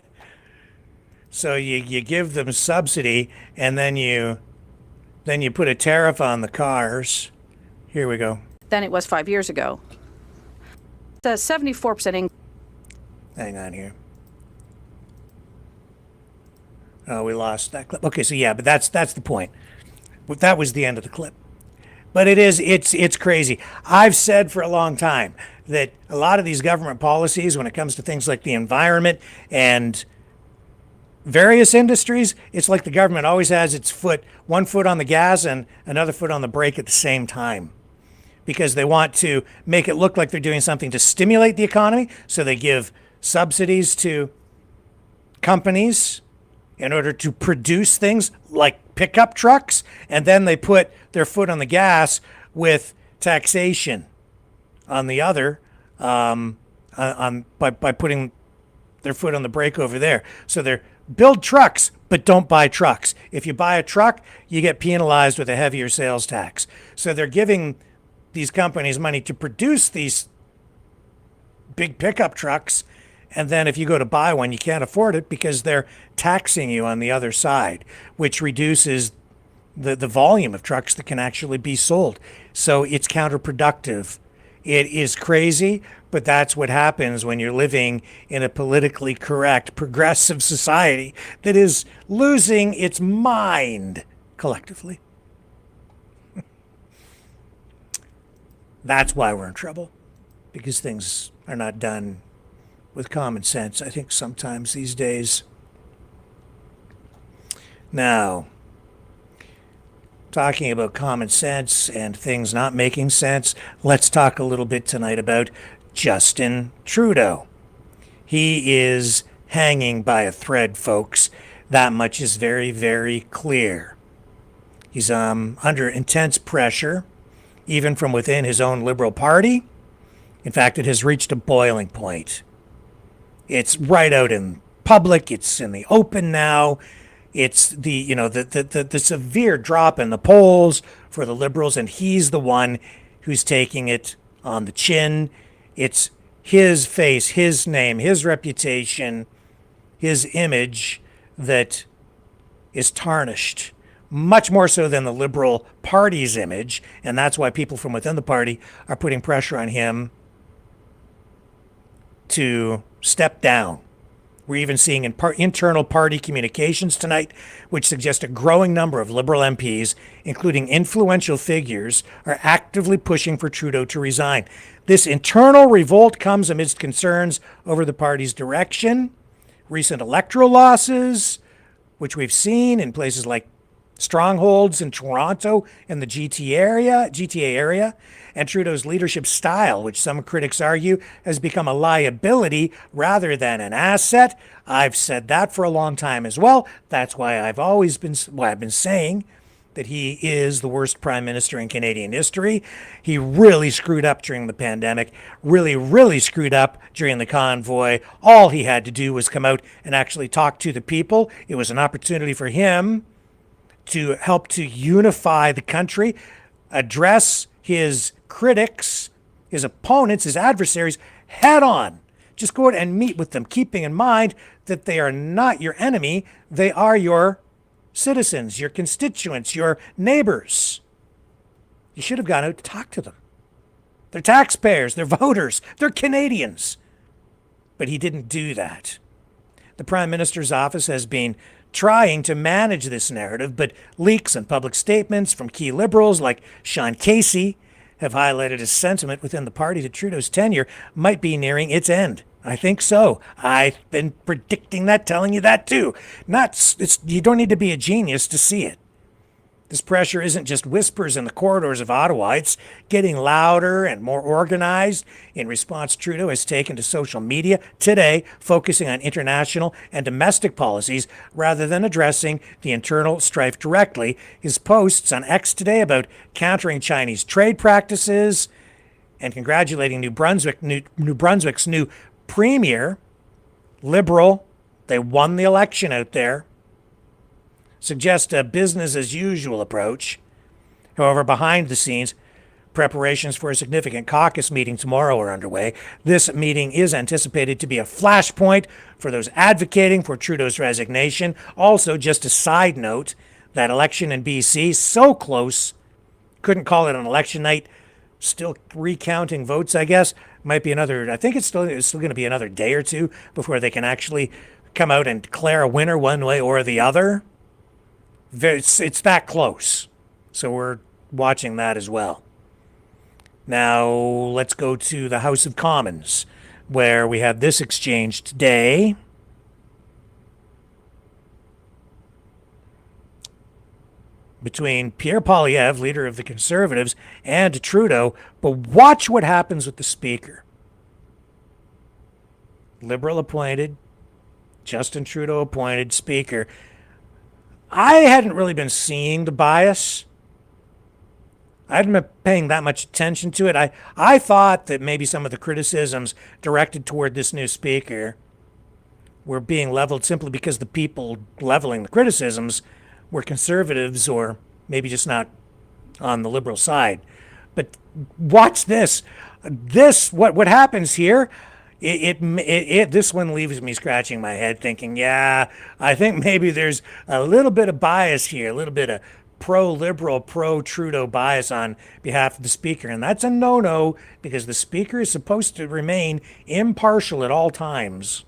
So you give them subsidy, and then you put a tariff on the cars. Here we go. Than it was 5 years ago. The 74% increase. Hang on here. Oh, we lost that clip. Okay, so yeah, but that's the point. That was the end of the clip. But it's crazy. I've said for a long time that a lot of these government policies, when it comes to things like the environment and various industries, it's like the government always has its one foot on the gas and another foot on the brake at the same time, because they want to make it look like they're doing something to stimulate the economy. So they give subsidies to companies in order to produce things like pickup trucks, and then they put their foot on the gas with taxation on the other, by putting their foot on the brake over there. So they're build trucks, but don't buy trucks. If you buy a truck, you get penalized with a heavier sales tax. So they're giving these companies money to produce these big pickup trucks, and then if you go to buy one, you can't afford it because they're taxing you on the other side, which reduces the volume of trucks that can actually be sold. So it's counterproductive. It is crazy, but that's what happens when you're living in a politically correct, progressive society that is losing its mind collectively. That's why we're in trouble, because things are not done with common sense, I think, sometimes these days. Now, talking about common sense and things not making sense, let's talk a little bit tonight about Justin Trudeau. He is hanging by a thread, folks. That much is very, very clear. He's under intense pressure, even from within his own Liberal Party. In fact, it has reached a boiling point. It's right out in public. It's in the open now. It's the severe drop in the polls for the Liberals, and he's the one who's taking it on the chin. It's his face, his name, his reputation, his image that is tarnished, much more so than the Liberal Party's image, and that's why people from within the party are putting pressure on him to step down. We're even seeing internal party communications tonight, which suggest a growing number of Liberal MPs, including influential figures, are actively pushing for Trudeau to resign. This internal revolt comes amidst concerns over the party's direction, recent electoral losses, which we've seen in places like strongholds in Toronto and the GTA area, and Trudeau's leadership style, which some critics argue has become a liability rather than an asset. I've said that for a long time as well. That's why I've been saying that he is the worst prime minister in Canadian history. He really screwed up during the pandemic, really screwed up during the convoy. All he had to do was come out and actually talk to the people. It was an opportunity for him to help to unify the country, address his critics, his opponents, his adversaries head on. Just go out and meet with them, keeping in mind that they are not your enemy. They are your citizens, your constituents, your neighbors. You should have gone out to talk to them. They're taxpayers, they're voters, they're Canadians. But he didn't do that. The Prime Minister's office has been trying to manage this narrative, but leaks and public statements from key Liberals like Sean Casey have highlighted a sentiment within the party that Trudeau's tenure might be nearing its end. I think so. I've been predicting that, telling you that too. You don't need to be a genius to see it. This pressure isn't just whispers in the corridors of Ottawa. It's getting louder and more organized in response Trudeau has taken to social media today, focusing on international and domestic policies rather than addressing the internal strife directly. His posts on X today about countering Chinese trade practices and congratulating New Brunswick's new premier, Liberal, they won the election out there, suggest a business as usual approach. However, behind the scenes, preparations for a significant caucus meeting tomorrow are underway. This meeting is anticipated to be a flashpoint for those advocating for Trudeau's resignation. Also, just a side note, that election in BC, so close, couldn't call it an election night. Still recounting votes, I guess. Might be another, I think it's still going to be another day or two before they can actually come out and declare a winner one way or the other. It's that close. So we're watching that as well. Now, let's go to the House of Commons, where we had this exchange today. Between Pierre Poilievre, leader of the Conservatives, and Trudeau. But watch what happens with the Speaker. Liberal appointed, Justin Trudeau appointed Speaker. I hadn't really been seeing the bias. I hadn't been paying that much attention to it. I thought that maybe some of the criticisms directed toward this new Speaker were being leveled simply because the people leveling the criticisms were Conservatives or maybe just not on the Liberal side. But watch this. What happens here, this one leaves me scratching my head thinking, yeah, I think maybe there's a little bit of bias here, a little bit of pro-Liberal, pro-Trudeau bias on behalf of the Speaker. And that's a no-no because the Speaker is supposed to remain impartial at all times,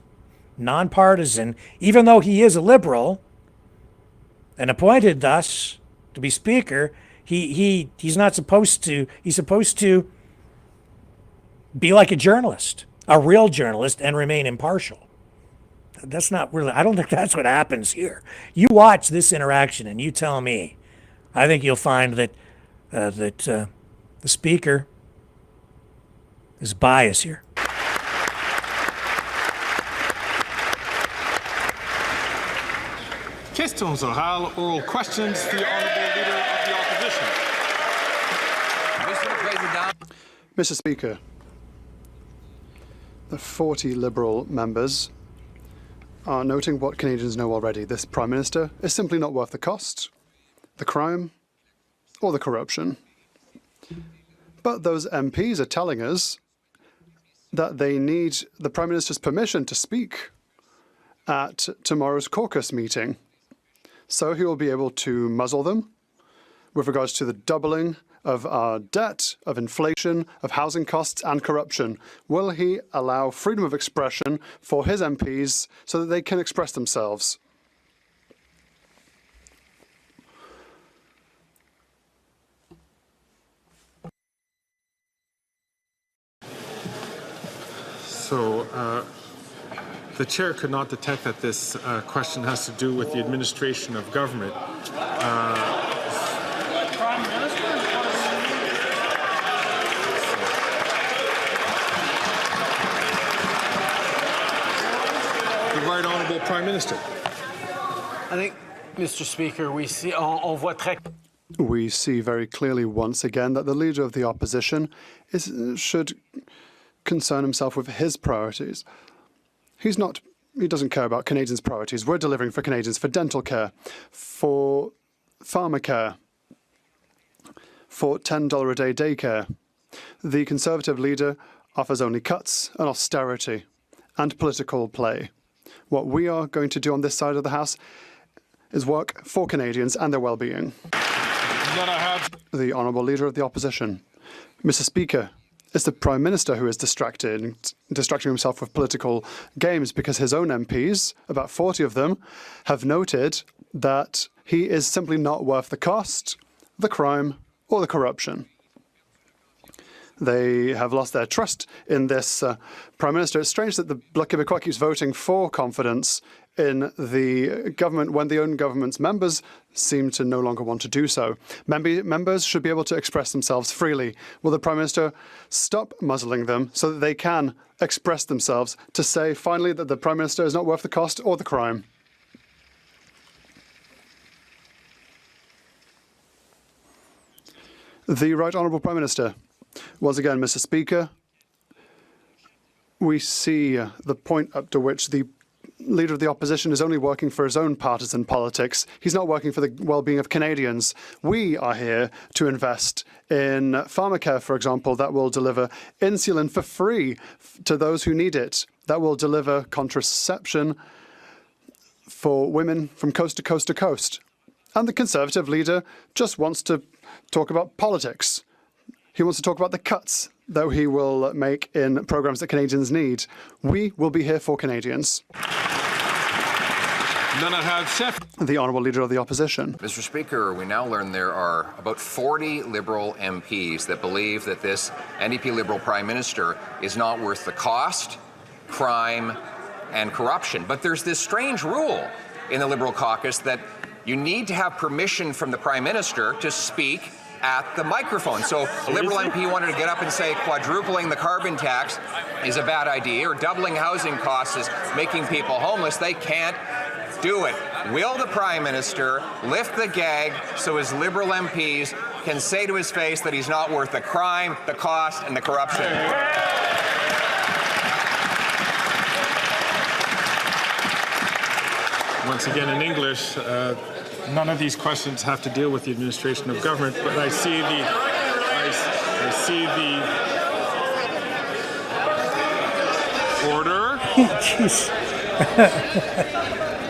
nonpartisan, even though he is a Liberal and appointed thus to be Speaker. He's not supposed to, he's supposed to be like a journalist, a real journalist, and remain impartial. That's not really, I don't think that's what happens here. You watch this interaction and you tell me. I think you'll find that the Speaker is biased here. Questions orales, oral questions. The Honourable Leader of the Opposition. Mr. Speaker, the 40 Liberal members are noting what Canadians know already. This Prime Minister is simply not worth the cost, the crime, or the corruption. But those MPs are telling us that they need the Prime Minister's permission to speak at tomorrow's caucus meeting. So he will be able to muzzle them with regards to the doubling of our debt, of inflation, of housing costs and corruption. Will he allow freedom of expression for his MPs so that they can express themselves? So, The chair could not detect that this question has to do with the administration of government. Prime Minister? The Right Honourable Prime Minister. I think, Mr. Speaker, we see We see very clearly once again that the leader of the opposition should concern himself with his priorities. He doesn't care about Canadians' priorities. We're delivering for Canadians for dental care, for pharmacare, for $10 a day daycare. The Conservative leader offers only cuts and austerity and political play. What we are going to do on this side of the House is work for Canadians and their well-being. The Honourable Leader of the Opposition. Mr. Speaker, it's the Prime Minister who is distracting himself with political games because his own MPs, about 40 of them, have noted that he is simply not worth the cost, the crime, or the corruption. They have lost their trust in this Prime Minister. It's strange that the Bloc Québécois keeps voting for confidence in the government when the own government's members seem to no longer want to do so. Members should be able to express themselves freely. Will the Prime Minister stop muzzling them so that they can express themselves to say finally that the Prime Minister is not worth the cost or the crime? The Right Honourable Prime Minister. Once again, Mr. Speaker, we see the point up to which the Leader of the Opposition is only working for his own partisan politics. He's not working for the well-being of Canadians. We are here to invest in pharmacare, for example, that will deliver insulin for free to those who need it, that will deliver contraception for women from coast to coast to coast. And the Conservative leader just wants to talk about politics. He wants to talk about the cuts that he will make in programs that Canadians need. We will be here for Canadians. The Honourable Leader of the Opposition. Mr. Speaker, we now learn there are about 40 Liberal MPs that believe that this NDP Liberal Prime Minister is not worth the cost, crime, and corruption. But there's this strange rule in the Liberal caucus that you need to have permission from the Prime Minister to speak at the microphone. So a Liberal MP wanted to get up and say quadrupling the carbon tax is a bad idea or doubling housing costs is making people homeless. They can't do it. Will the Prime Minister lift the gag so his Liberal MPs can say to his face that he's not worth the crime, the cost, and the corruption? Once again in English, none of these questions have to deal with the administration of government, but I see the order. Jeez.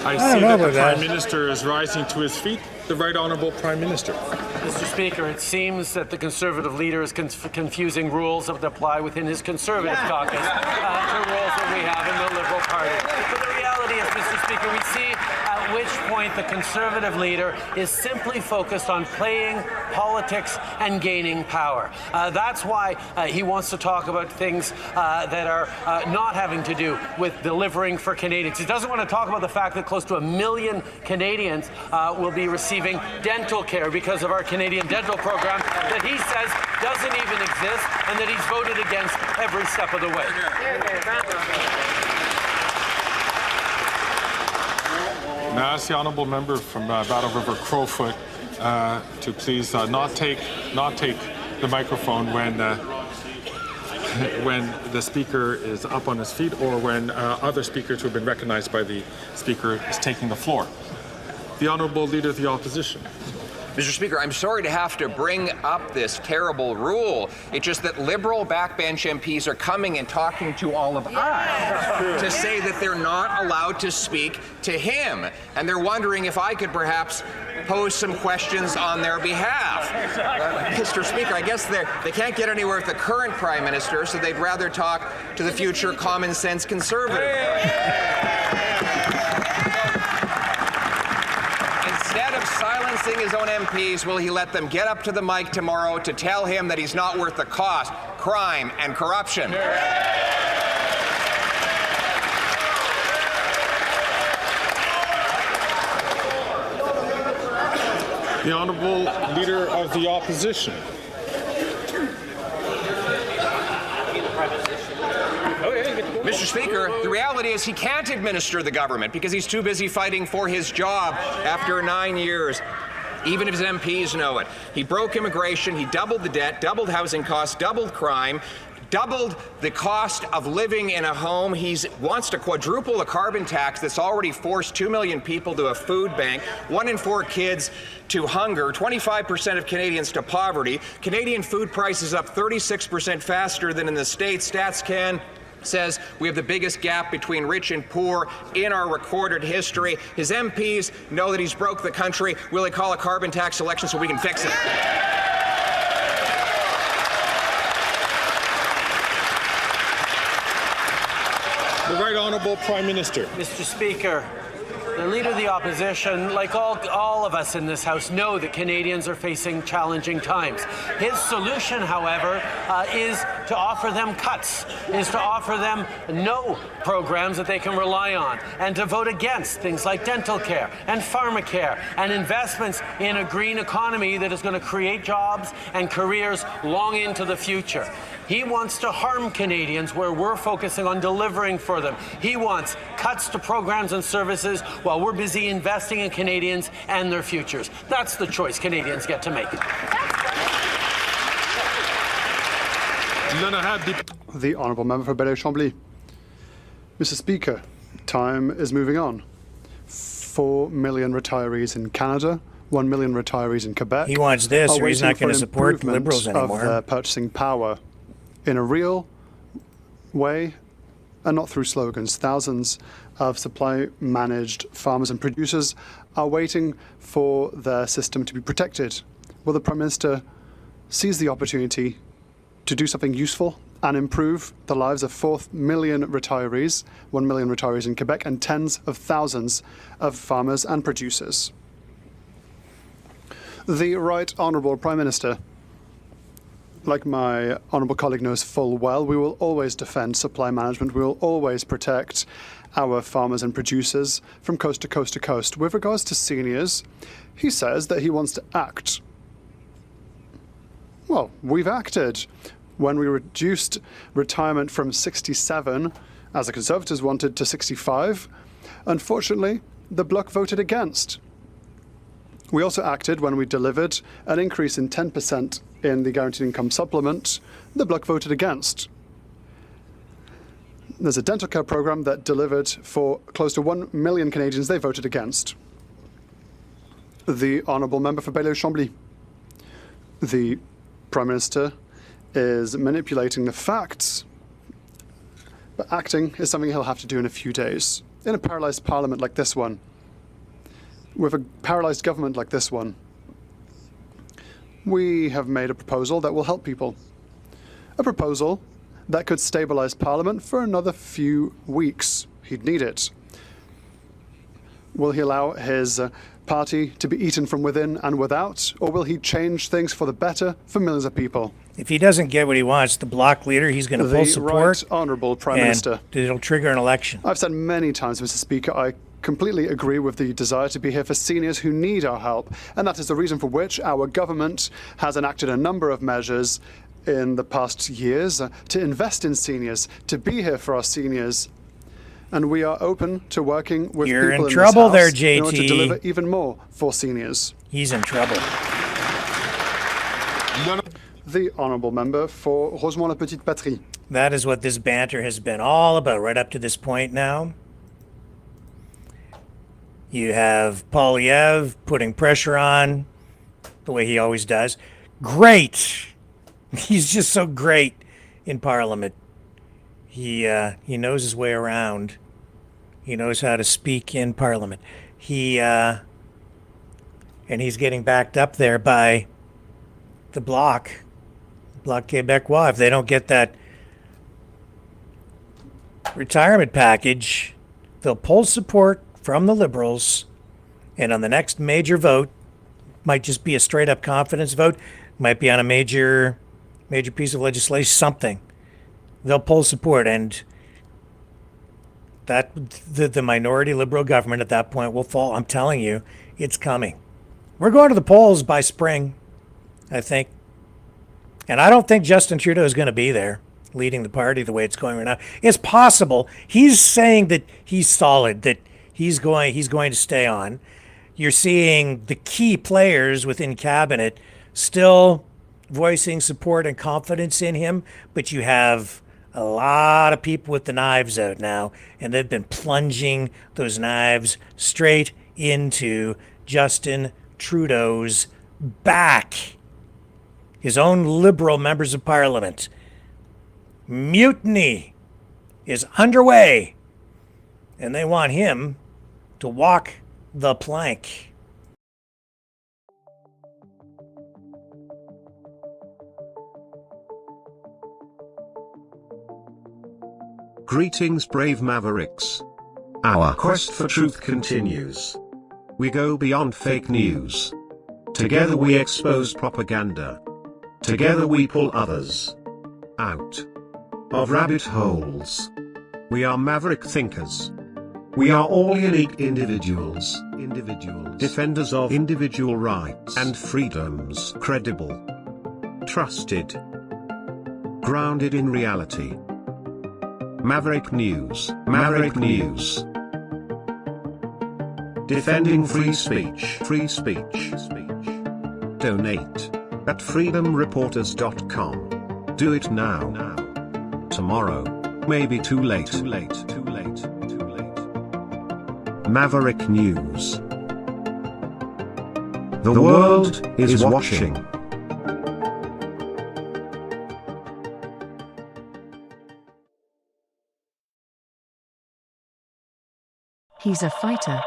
I see that the Prime Minister is rising to his feet. The Right Honourable Prime Minister. Mr. Speaker, it seems that the Conservative leader is confusing rules that apply within his Conservative caucus to rules that we have in the Liberal Party. But the reality is, Mr. Speaker, we see at which point the Conservative leader is simply focused on playing politics and gaining power. That's why he wants to talk about things that are not having to do with delivering for Canadians. He doesn't want to talk about the fact that close to 1 million Canadians will be receiving dental care because of our Canadian dental program that he says doesn't even exist and that he's voted against every step of the way. May I ask the honourable member from Battle River Crowfoot to please not take the microphone when the speaker is up on his feet or when other speakers who have been recognized by the speaker is taking the floor. The Honourable Leader of the Opposition. Mr. Speaker, I'm sorry to have to bring up this terrible rule. It's just that Liberal backbench MPs are coming and talking to all of us to say that they're not allowed to speak to him. And they're wondering if I could perhaps pose some questions on their behalf. Mr. Speaker, I guess they can't get anywhere with the current Prime Minister, so they'd rather talk to the future common sense Conservative. Instead of silencing his own MPs, will he let them get up to the mic tomorrow to tell him that he's not worth the cost, crime, and corruption? The Honourable Leader of the Opposition. Mr. Speaker, the reality is he can't administer the government because he's too busy fighting for his job after 9 years. Even if his MPs know it. He broke immigration, he doubled the debt, doubled housing costs, doubled crime, doubled the cost of living in a home. He wants to quadruple the carbon tax that's already forced 2 million people to a food bank, 1 in 4 kids to hunger, 25% of Canadians to poverty. Canadian food prices up 36% faster than in the States. StatsCan says we have the biggest gap between rich and poor in our recorded history. His MPs know that he's broke the country. Will they call a carbon tax election so we can fix it? The Right Honourable Prime Minister. Mr. Speaker, the Leader of the Opposition, like all of us in this House, know that Canadians are facing challenging times. His solution, however, is to offer them cuts, is to offer them no programs that they can rely on, and to vote against things like dental care and pharmacare and investments in a green economy that is going to create jobs and careers long into the future. He wants to harm Canadians where we're focusing on delivering for them. He wants cuts to programs and services while we're busy investing in Canadians and their futures. That's the choice Canadians get to make. The Honourable Member for Belleuil-Chambly. Mr. Speaker, time is moving on. 4 million retirees in Canada, 1 million retirees in Quebec. He wants this, or he's not going to support improvement Liberals anymore. of their purchasing power in a real way and not through slogans. Thousands of supply-managed farmers and producers are waiting for their system to be protected. Will the Prime Minister seize the opportunity to do something useful and improve the lives of 4 million retirees, 1 million retirees in Quebec, and tens of thousands of farmers and producers? The Right Honourable Prime Minister. Like my honourable colleague knows full well, we will always defend supply management. We will always protect our farmers and producers from coast to coast to coast. With regards to seniors, he says that he wants to act. Well, we've acted. When we reduced retirement from 67, as the Conservatives wanted, to 65, unfortunately, the Bloc voted against. We also acted when we delivered an increase in 10% in the Guaranteed Income Supplement. The Bloc voted against. There's a dental care programme that delivered for close to 1 million Canadians. They voted against. The Honourable Member for Belleuil-Chambly. The Prime Minister is manipulating the facts, but acting is something he'll have to do in a few days. In a paralysed parliament like this one, with a paralysed government like this one, we have made a proposal that will help people. A proposal that could stabilise Parliament for another few weeks. He'd need it. Will he allow his party to be eaten from within and without, or will he change things for the better for millions of people? If he doesn't get what he wants, the Bloc leader, he's going to pull support. The Right Honourable Prime Minister. It'll trigger an election. I've said many times, Mr. Speaker, I completely agree with the desire to be here for seniors who need our help, and that is the reason for which our government has enacted a number of measures in the past years to invest in seniors, to be here for our seniors. And we are open to working with You're people in trouble there, this house in order to JT. deliver even more for seniors. He's in trouble. The Honourable Member for Rosemont-la-Petite-Patrie. That is what this banter has been all about right up to this point now. You have Poilievre putting pressure on, the way he always does. Great! He's just so great in Parliament. He knows his way around. He knows how to speak in Parliament. And he's getting backed up there by the Bloc Québécois. If they don't get that retirement package, they'll pull support from the Liberals, and on the next major vote, might just be a straight-up confidence vote, might be on a major piece of legislation, something. They'll pull support, and that the minority Liberal government at that point will fall. I'm telling you, it's coming. We're going to the polls by spring, I think. And I don't think Justin Trudeau is going to be there leading the party the way it's going right now. It's possible. He's saying that he's solid, that he's going to stay on. You're seeing the key players within cabinet still voicing support and confidence in him, but you have a lot of people with the knives out now, and they've been plunging those knives straight into Justin Trudeau's back. His own Liberal members of Parliament. Mutiny is underway, and they want him to walk the plank. Greetings, brave Mavericks. Our quest for truth continues. We go beyond fake news. Together we expose propaganda. Together we pull others out of rabbit holes. We are maverick thinkers. We are all unique individuals, defenders of individual rights and freedoms, credible, trusted, grounded in reality. Maverick News, Maverick News. Defending free speech, free speech. Donate at freedomreporters.com. Do it now. Tomorrow may be too late. Maverick News. The world is watching. He's a fighter.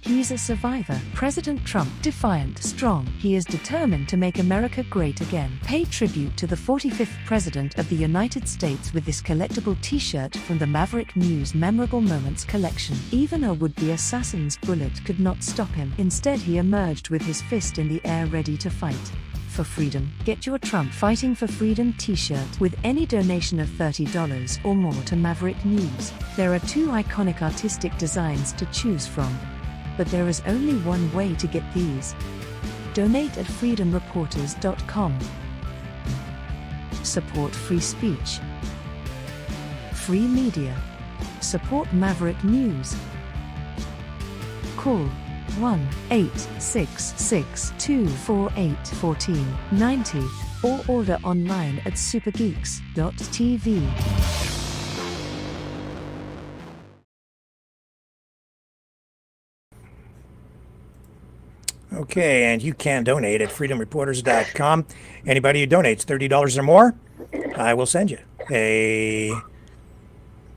He's a survivor. President Trump, defiant, strong. He is determined to make America great again. Pay tribute to the 45th President of the United States with this collectible t-shirt from the Maverick News Memorable Moments collection. Even a would-be assassin's bullet could not stop him. Instead, he emerged with his fist in the air ready to fight. For freedom. Get your Trump Fighting for Freedom t-shirt with any donation of $30 or more to Maverick News. There are 2 iconic artistic designs to choose from. But there is only one way to get these. Donate at freedomreporters.com. Support free speech. Free media. Support Maverick News. Call 1-866-248-1490 or order online at supergeeks.tv. Okay, and you can donate at freedomreporters.com. Anybody who donates $30 or more, I will send you a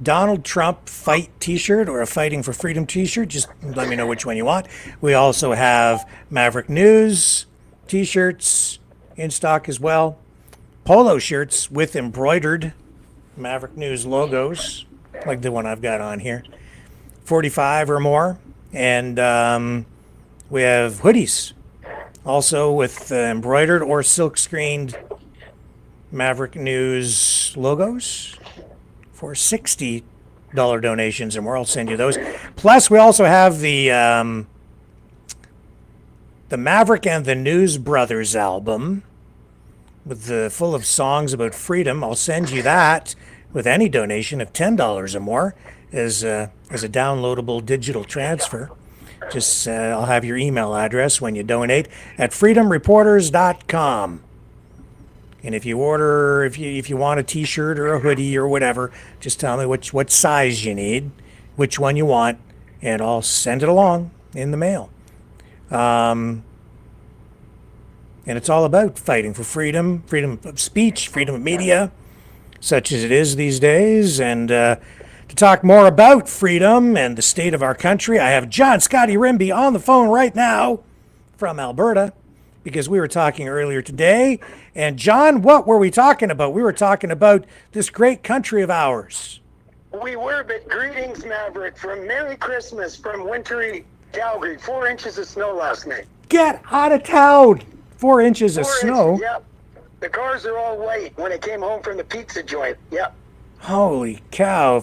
Donald Trump fight t-shirt or a Fighting for Freedom t-shirt. Just let me know which one you want. We also have Maverick News t-shirts in stock as well. Polo shirts with embroidered Maverick News logos, like the one I've got on here. 45 or more. And we have hoodies, also with embroidered or silk-screened Maverick News logos for $60 donations or more. I'll send you those. Plus, we also have the Maverick and the News Brothers album with full of songs about freedom. I'll send you that with any donation of $10 or more as a downloadable digital transfer. Just I'll have your email address when you donate at freedomreporters.com. And if you order, if you want a t-shirt or a hoodie or whatever, just tell me what size you need, which one you want, and I'll send it along in the mail. And it's all about fighting for freedom, freedom of speech, freedom of media, such as it is these days. And to talk more about freedom and the state of our country, I have John Scotty Rimby on the phone right now from Alberta, because we were talking earlier today. And John, what were we talking about? We were talking about this great country of ours. We were, but greetings, Maverick, from Merry Christmas from wintry Calgary. 4 inches of snow last night. Get out of town! 4 inches of snow? Yep. The cars are all white when I came home from the pizza joint. Yep. Holy cow.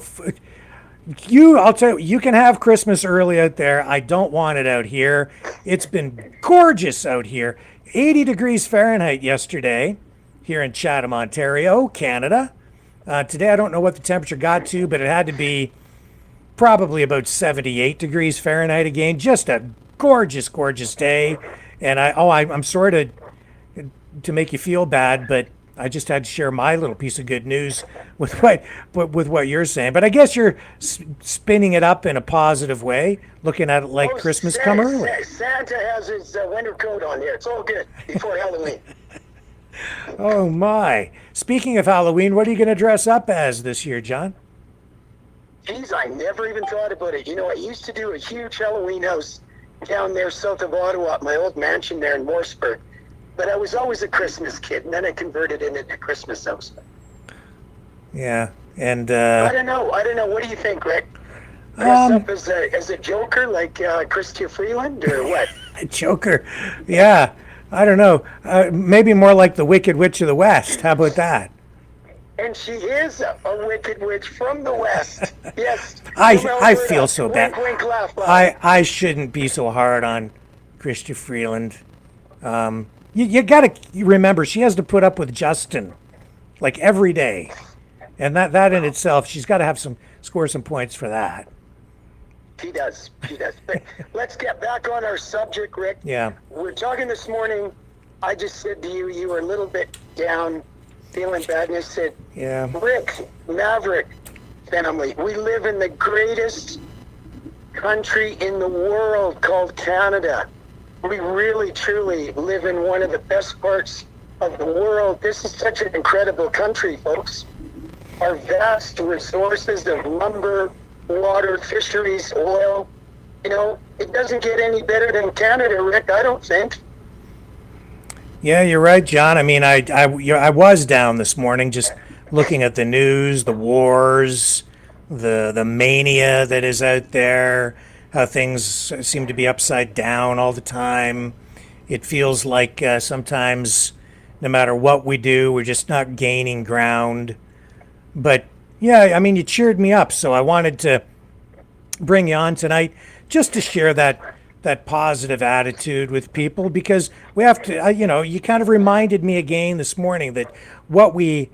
I'll tell you, you can have Christmas early out there. I don't want it out here. It's been gorgeous out here. 80 degrees Fahrenheit yesterday here in Chatham, Ontario, Canada. Today, I don't know what the temperature got to, but it had to be probably about 78 degrees Fahrenheit again. Just a gorgeous, gorgeous day. And I'm sorry to make you feel bad, but I just had to share my little piece of good news with what you're saying. But I guess you're spinning it up in a positive way, looking at it like Christmas come early. Santa has his winter coat on here. It's all good before Halloween. Oh my! Speaking of Halloween, what are you going to dress up as this year, John? Geez, I never even thought about it. You know, I used to do a huge Halloween house down there south of Ottawa at my old mansion there in Morrisburg. But I was always a Christmas kid, and then I converted it into a Christmas house. Yeah, and I don't know. What do you think, Rick? Dress up as a Joker like Chrystia Freeland, or what? A Joker? Yeah, I don't know. Maybe more like the Wicked Witch of the West. How about that? And she is a wicked witch from the West. Yes. I feel so bad. Wink, wink, laugh, laugh. I shouldn't be so hard on Chrystia Freeland. You got to remember, she has to put up with Justin like every day. And that in itself, she's got to score some points for that. She does. But let's get back on our subject, Rick. Yeah. We're talking this morning. I just said to you, you were a little bit down, feeling bad, and I said, yeah. Rick, Maverick family, we live in the greatest country in the world called Canada. We really, truly live in one of the best parts of the world. This is such an incredible country, folks. Our vast resources of lumber, water, fisheries, oil, you know, it doesn't get any better than Canada, Rick, I don't think. Yeah, you're right, John. I mean, I was down this morning just looking at the news, the wars, the mania that is out there, how things seem to be upside down all the time. It feels like sometimes no matter what we do, we're just not gaining ground. But yeah, I mean, you cheered me up, so I wanted to bring you on tonight just to share that positive attitude with people, because we have to, you kind of reminded me again this morning that what we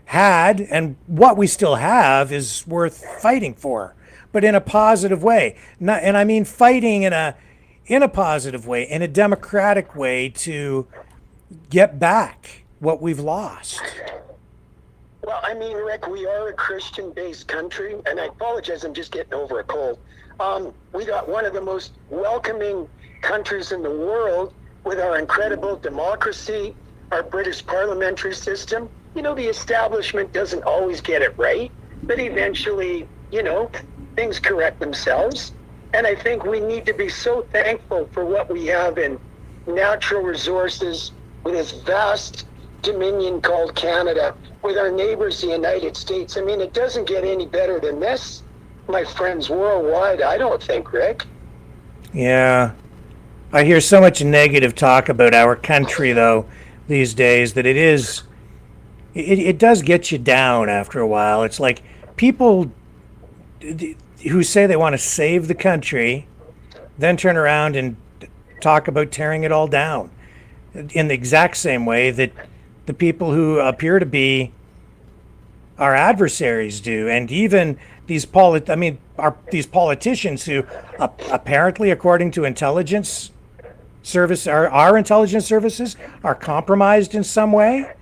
had and what we still have is worth fighting for, but in a positive way. And I mean fighting in a positive way, in a democratic way, to get back what we've lost. Well, I mean, Rick, we are a Christian-based country, and I apologize, I'm just getting over a cold. We got one of the most welcoming countries in the world with our incredible democracy, our British parliamentary system. You know, the establishment doesn't always get it right, but eventually, things correct themselves. And I think we need to be so thankful for what we have in natural resources with this vast dominion called Canada, with our neighbors, the United States. I mean, it doesn't get any better than this, my friends, worldwide, I don't think, Rick. Yeah. I hear so much negative talk about our country, though, these days, that it does get you down after a while. It's like people who say they want to save the country then turn around and talk about tearing it all down in the exact same way that the people who appear to be our adversaries do. And even these politicians who apparently, according to intelligence service, our intelligence services, are compromised in some way.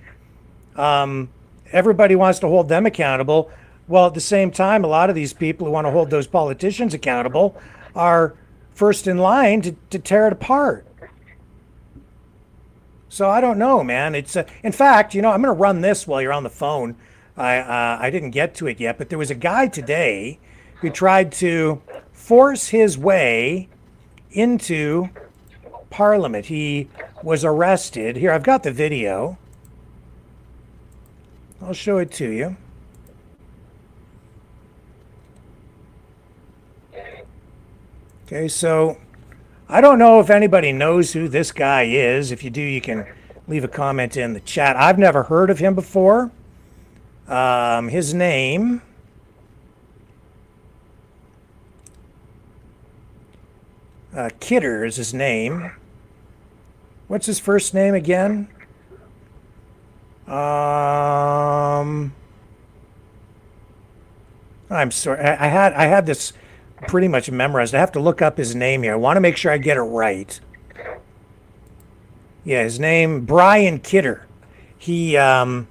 Everybody wants to hold them accountable. Well, at the same time, a lot of these people who want to hold those politicians accountable are first in line to tear it apart. So I don't know, man. It's in fact, I'm going to run this while you're on the phone. I didn't get to it yet, but there was a guy today who tried to force his way into Parliament. He was arrested. Here, I've got the video. I'll show it to you. Okay, so I don't know if anybody knows who this guy is. If you do, you can leave a comment in the chat. I've never heard of him before. His name Kidder is his name. What's his first name again? I'm sorry. I had this pretty much memorized. I have to look up his name here. I want to make sure I get it right. Yeah, his name, Brian Kidder. He, I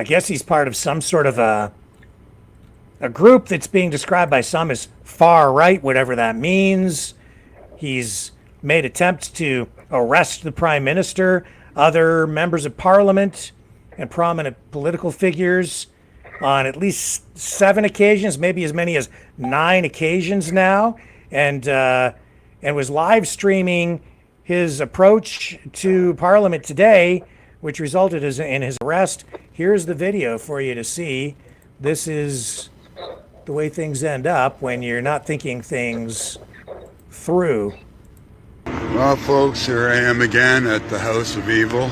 guess he's part of some sort of a group that's being described by some as far right, whatever that means. He's made attempts to arrest the prime minister, other members of parliament, and prominent political figures on at least 7 occasions, maybe as many as 9 occasions now, and was live streaming his approach to Parliament today, which resulted in his arrest. Here's the video for you to see. This is the way things end up when you're not thinking things through. Well, folks, here I am again at the House of Evil,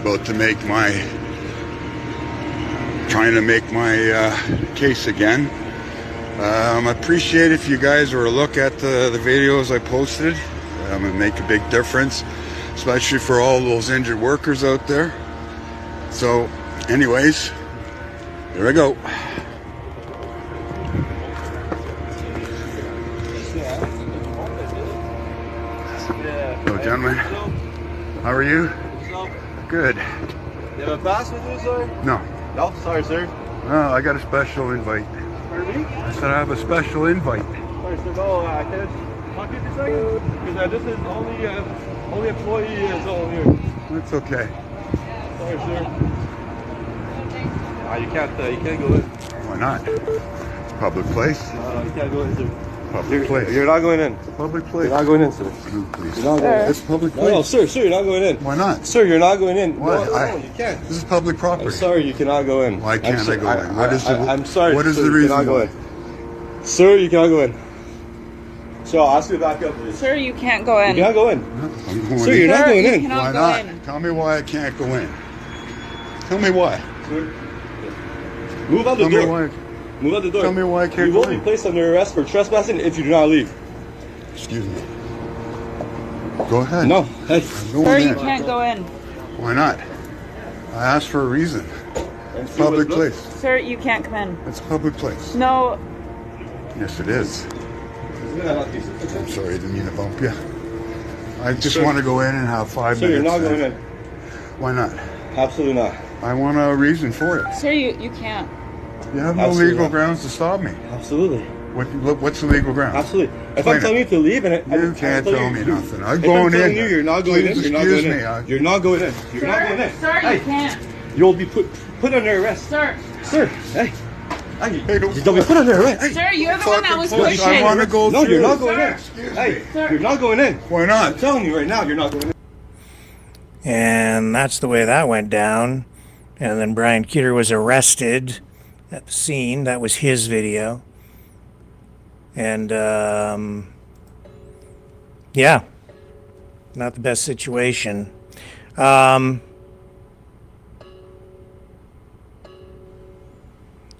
about to trying to make my case again. I appreciate if you guys were to look at the videos I posted. It make a big difference, especially for all those injured workers out there. So, anyways, here I go. Hello, gentlemen. How are you? Good. You have a pass with you, sir? No. No, sorry, sir. Oh, I got a special invite. Pardon me? I said I have a special invite. Sorry, sir. No, I can't talk to you for a second. Because this is only employee zone here. That's okay. Sorry, sir. You can't go in. Why not? It's a public place. You can't go in, sir. Public place. You're not going in. Public place. You're not going in, sir. No, please. You're not going in. It's public place. No, sir, you're not going in. Why not? Sir, you're not going in. Why? No, you can't. This is public property. I'm sorry, you cannot go in. Why can't I go in? What is the? I'm sorry. What is sir, the you reason? cannot go in. Sir, you cannot go in. So I'll ask you to back up, please. Sir, you can't go in. You cannot go in. I'm going Sir, in. you're not going in. cannot Why go not? in. Tell me why I can't go in. Tell me why. Sir, move out the Tell me door. why. Move out the door. Tell me why I can't You go will be in. placed under arrest for trespassing if you do not leave. Excuse me. Go ahead. No. Hey. I'm going Sir, in. you can't go in. Why not? I asked for a reason. It's a public place. Sir, you can't come in. It's a public place. No. Yes, it is. I'm sorry, I didn't mean to bump you. I just Sir. want to go in and have 5 Sir, minutes. you're not going in. Why not? Absolutely not. I want a reason for it. Sir, you can't. You have no Absolutely legal not. grounds to stop me. Absolutely. What's the legal ground? Absolutely. If Explain I'm telling it. you to leave and You can't tell me nothing. I'm if going I'm telling in. you you're not going Please in, you're not excuse going me. in. You're not going in. You're not going in. Sir, Hey, you can't. you'll be put under arrest. Sir. Sir, hey. Hey, You'll be put under arrest. Hey. Sir, you're the one that was Push. pushing. I want to go No, through. you're not going in. Excuse Hey, me. you're not going in. Why not? I'm telling you right now, you're not going in. And that's the way that went down. And then Brian Kidder was arrested at the scene. That was his video. And, yeah, not the best situation.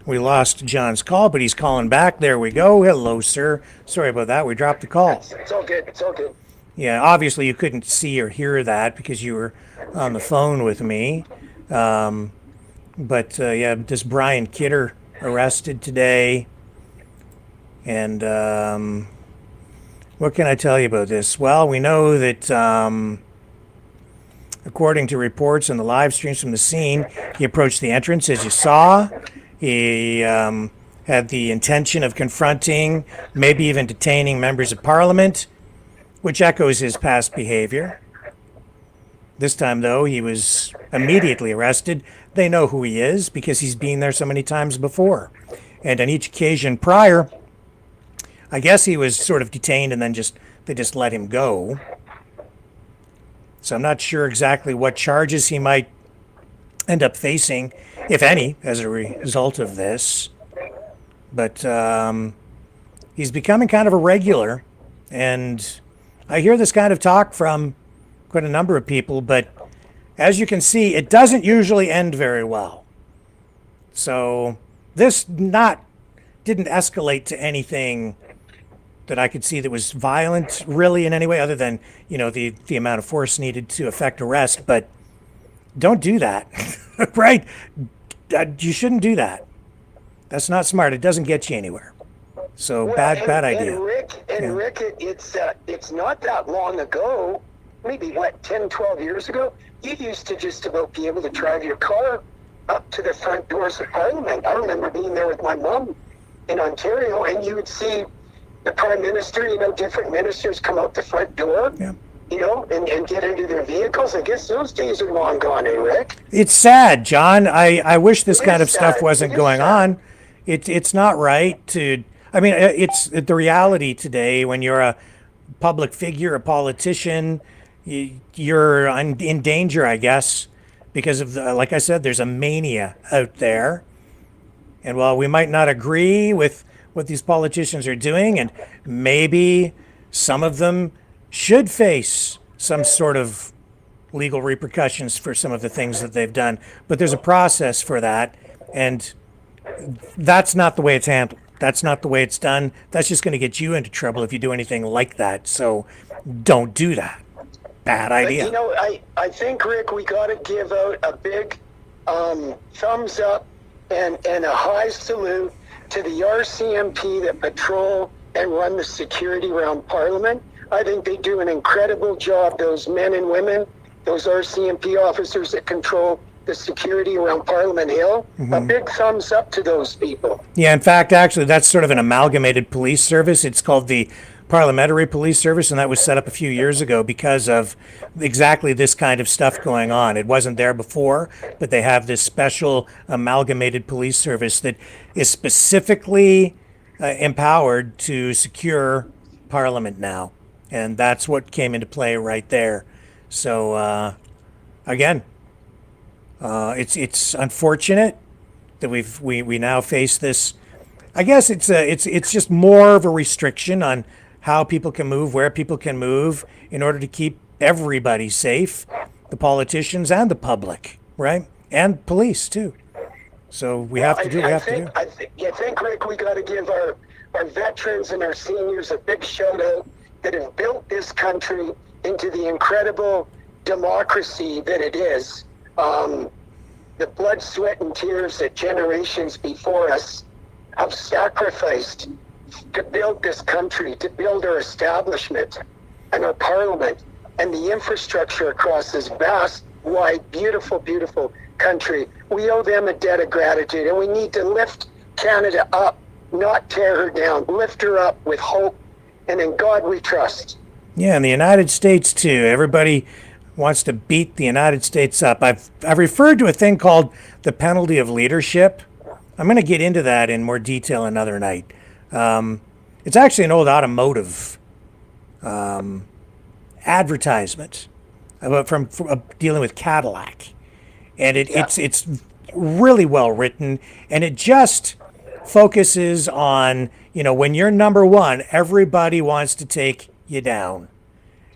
We lost John's call, but he's calling back. There we go. Hello, sir. Sorry about that. We dropped the call. It's all good. It's all good. Yeah, obviously you couldn't see or hear that because you were on the phone with me. But yeah, this Brian Kidder arrested today. And what can I tell you about this? Well, we know that according to reports and the live streams from the scene, he approached the entrance, as you saw. He had the intention of confronting, maybe even detaining members of parliament, which echoes his past behavior. This time, though, he was immediately arrested. They know who he is because he's been there so many times before. And on each occasion prior, I guess he was sort of detained and then they just let him go. So I'm not sure exactly what charges he might end up facing, if any, as a result of this. But he's becoming kind of a regular. And I hear this kind of talk from quite a number of people, but as you can see, it doesn't usually end very well. So this didn't escalate to anything that I could see that was violent really in any way other than, the amount of force needed to effect arrest. But don't do that, right? You shouldn't do that. That's not smart. It doesn't get you anywhere. So bad idea. And Rick, it's not that long ago, maybe 10, 12 years ago, you used to just about be able to drive your car up to the front doors of Parliament. I remember being there with my mom in Ontario, and you would see the Prime Minister, different ministers come out the front door, and get into their vehicles. I guess those days are long gone, Rick? It's sad, John. I wish this kind of stuff wasn't going on. It's not right to... I mean, it's the reality today when you're a public figure, a politician, you're in danger, I guess, because of like I said, there's a mania out there. And while we might not agree with what these politicians are doing, and maybe some of them should face some sort of legal repercussions for some of the things that they've done, but there's a process for that, and that's not the way it's handled. That's not the way it's done. That's just going to get you into trouble if you do anything like that. So don't do that. Bad idea. But, I think, Rick, we got to give out a big thumbs up and a high salute to the RCMP that patrol and run the security around Parliament. I think they do an incredible job, those men and women, those RCMP officers that control the security around Parliament Hill. A big thumbs up to those people. Yeah, in fact, actually, that's sort of an amalgamated police service. It's called the Parliamentary Police Service, and that was set up a few years ago because of exactly this kind of stuff going on. It wasn't there before, but they have this special amalgamated police service that is specifically empowered to secure Parliament now. And that's what came into play right there. So, again, it's unfortunate that we now face this. I guess it's just more of a restriction on how people can move, where people can move, in order to keep everybody safe, the politicians and the public, right, and police too. So we have to do what we have to do. I think, Rick, we got to give our veterans and our seniors a big shout out that have built this country into the incredible democracy that it is. The blood, sweat, and tears that generations before us have sacrificed to build this country, to build our establishment and our Parliament and the infrastructure across this vast, wide, beautiful, beautiful country. We owe them a debt of gratitude, and we need to lift Canada up, not tear her down. Lift her up with hope, and in God we trust. Yeah, and the United States too. Everybody wants to beat the United States up. I've referred to a thing called the penalty of leadership. I'm going to get into that in more detail another night. It's actually an old automotive advertisement from dealing with Cadillac, and it's really well written, and it just focuses on, when you're number one, everybody wants to take you down.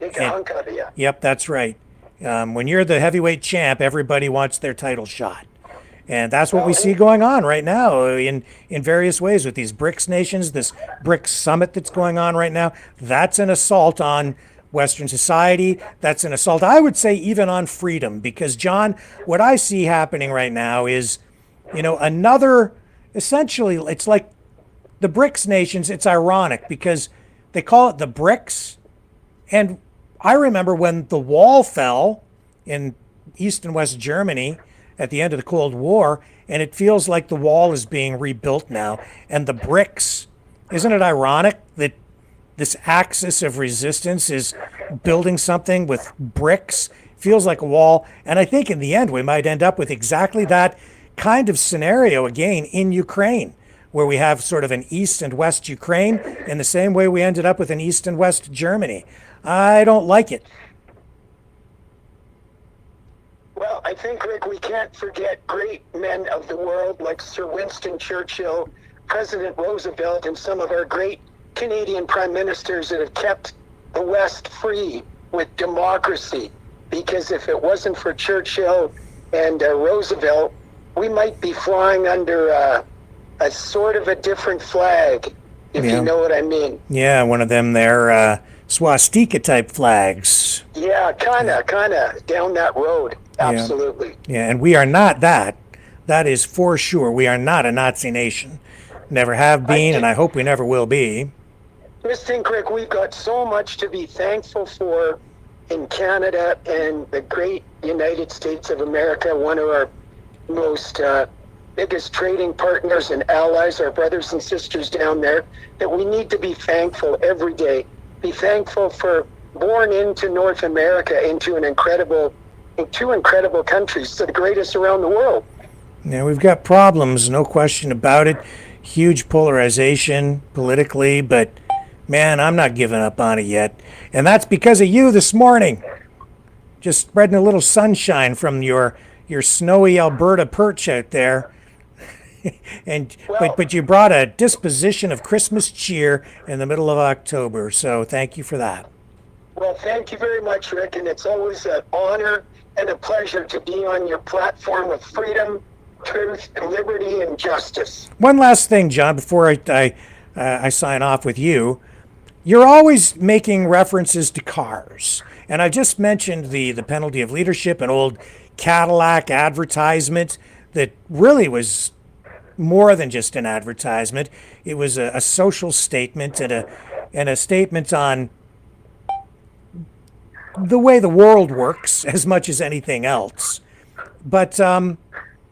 Take a hunk out of you. Yep, that's right. When you're the heavyweight champ, everybody wants their title shot. And that's what we see going on right now in various ways with these BRICS nations, this BRICS summit that's going on right now. That's an assault on Western society. That's an assault, I would say, even on freedom. Because, John, what I see happening right now is, essentially, it's like the BRICS nations. It's ironic because they call it the BRICS. And I remember when the wall fell in East and West Germany at the end of the Cold War, and it feels like the wall is being rebuilt now. And the BRICS, isn't it ironic that this axis of resistance is building something with bricks? Feels like a wall. And I think in the end, we might end up with exactly that kind of scenario again in Ukraine, where we have sort of an East and West Ukraine in the same way we ended up with an East and West Germany. I don't like it. Well, I think, Rick, we can't forget great men of the world like Sir Winston Churchill, President Roosevelt, and some of our great Canadian prime ministers that have kept the West free with democracy. Because if it wasn't for Churchill and Roosevelt, we might be flying under a sort of a different flag, if you know what I mean. Yeah, one of them there swastika type flags. Yeah, kind of down that road. Absolutely. Yeah, and we are not that. That is for sure. We are not a Nazi nation. Never have been, and I hope we never will be. Just think, Rick, we've got so much to be thankful for in Canada and the great United States of America, one of our most biggest trading partners and allies, our brothers and sisters down there, that we need to be thankful every day. Be thankful for born into North America, into two incredible countries, the greatest around the world. Yeah, we've got problems, no question about it. Huge polarization politically, but man, I'm not giving up on it yet. And that's because of you this morning. Just spreading a little sunshine from your snowy Alberta perch out there. But you brought a disposition of Christmas cheer in the middle of October, so thank you for that. Well, thank you very much, Rick, and it's always an honor and a pleasure to be on your platform of freedom, truth, and liberty and justice. One last thing, John, before I sign off with you. You're always making references to cars, and I just mentioned the penalty of leadership, an old Cadillac advertisement that really was more than just an advertisement. It was a social statement and a statement on the way the world works as much as anything else. But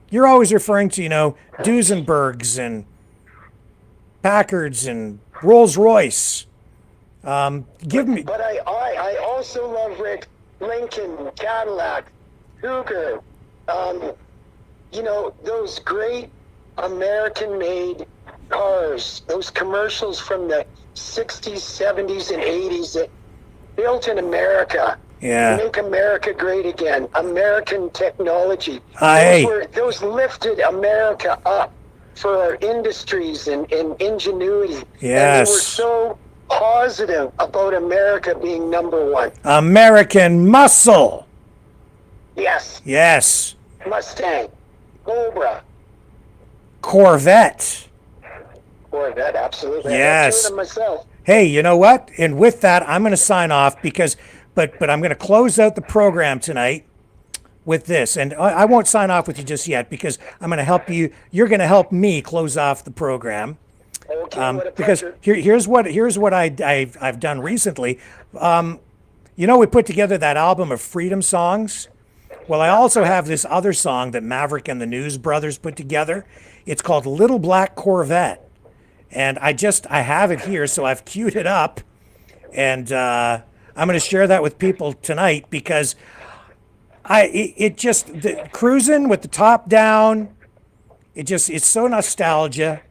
you're always referring to, Duesenbergs and Packards and Rolls-Royce. Give me. But I also love, Rick, Lincoln, Cadillac, Cougar, those great American-made cars, those commercials from the 60s, 70s, and 80s that built in America. Yeah. Make America great again. American technology. Hey. Those lifted America up for our industries and ingenuity. Yes. And they were so positive about America being number one. American muscle. Yes. Yes. Mustang. Cobra. Corvette. Corvette, absolutely. Yes. I got two of them myself. Hey, you know what? And with that, I'm going to sign off because, but I'm going to close out the program tonight with this. And I won't sign off with you just yet because I'm going to help you. You're going to help me close off the program. Okay, what a because pleasure. here's what I've done recently. We put together that album of freedom songs. Well, I also have this other song that Maverick and the News Brothers put together. It's called Little Black Corvette. And I have it here, so I've queued it up. And I'm going to share that with people tonight because cruising with the top down, it's so nostalgic.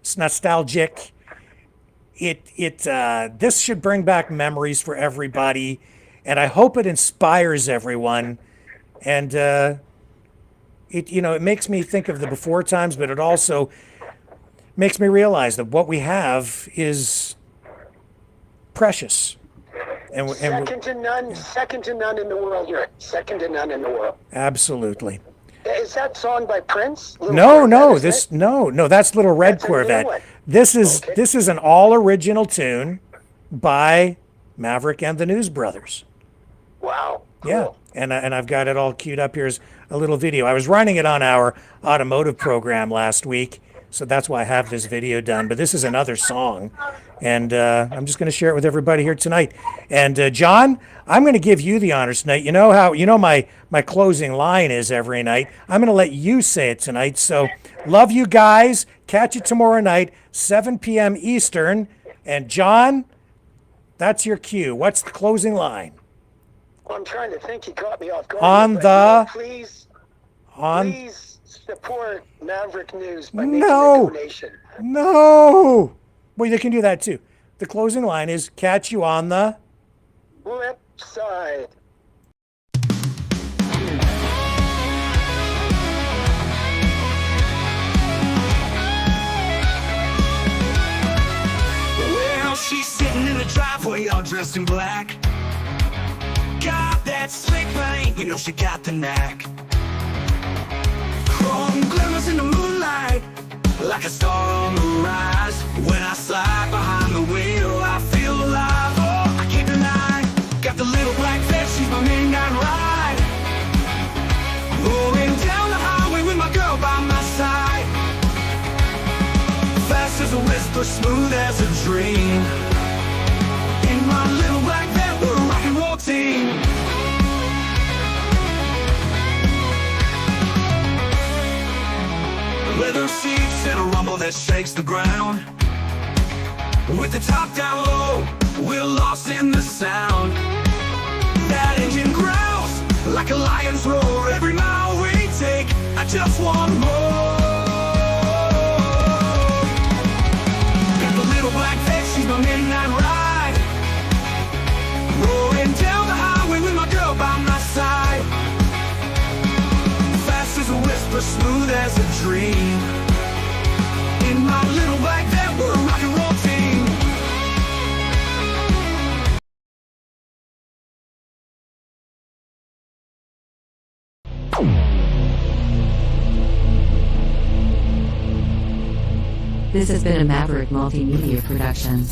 This should bring back memories for everybody, and I hope it inspires everyone. And it makes me think of the before times, but it also makes me realize that what we have is precious. And second to none in the world. You're second to none in the world. Absolutely. Is that song by Prince? No, that's Little Red Corvette. This is an all original tune by Maverick and the News Brothers. Wow. Cool. Yeah. And I've got it all queued up. Here's a little video. I was running it on our automotive program last week, so that's why I have this video done. But this is another song, and I'm just going to share it with everybody here tonight. And John, I'm going to give you the honors tonight. You know how my closing line is every night. I'm going to let you say it tonight. So love you guys. Catch you tomorrow night, 7 p.m. Eastern. And John, that's your cue. What's the closing line? I'm trying to think. He caught me off guard. Please support Maverick News by making a donation. No. Well, they can do that too. The closing line is catch you on the flip side. Well, she's sitting in the driveway all dressed in black. Got that slick paint, she got the knack. Chrome glimmers in the moonlight, like a star on the rise. When I slide behind the wheel smooth as a dream. In my little black van, we're a rock and roll team. Leather seats and a rumble that shakes the ground. With the top down low, we're lost in the sound. That engine growls like a lion's roar. Every mile we take, I just want more. Got the little black van, she's my midnight ride. Rolling down the highway with my girl by my side. Fast as a whisper, smooth as a dream. In my little black van, we're a rock and roll team. This has been a Maverick Multimedia production.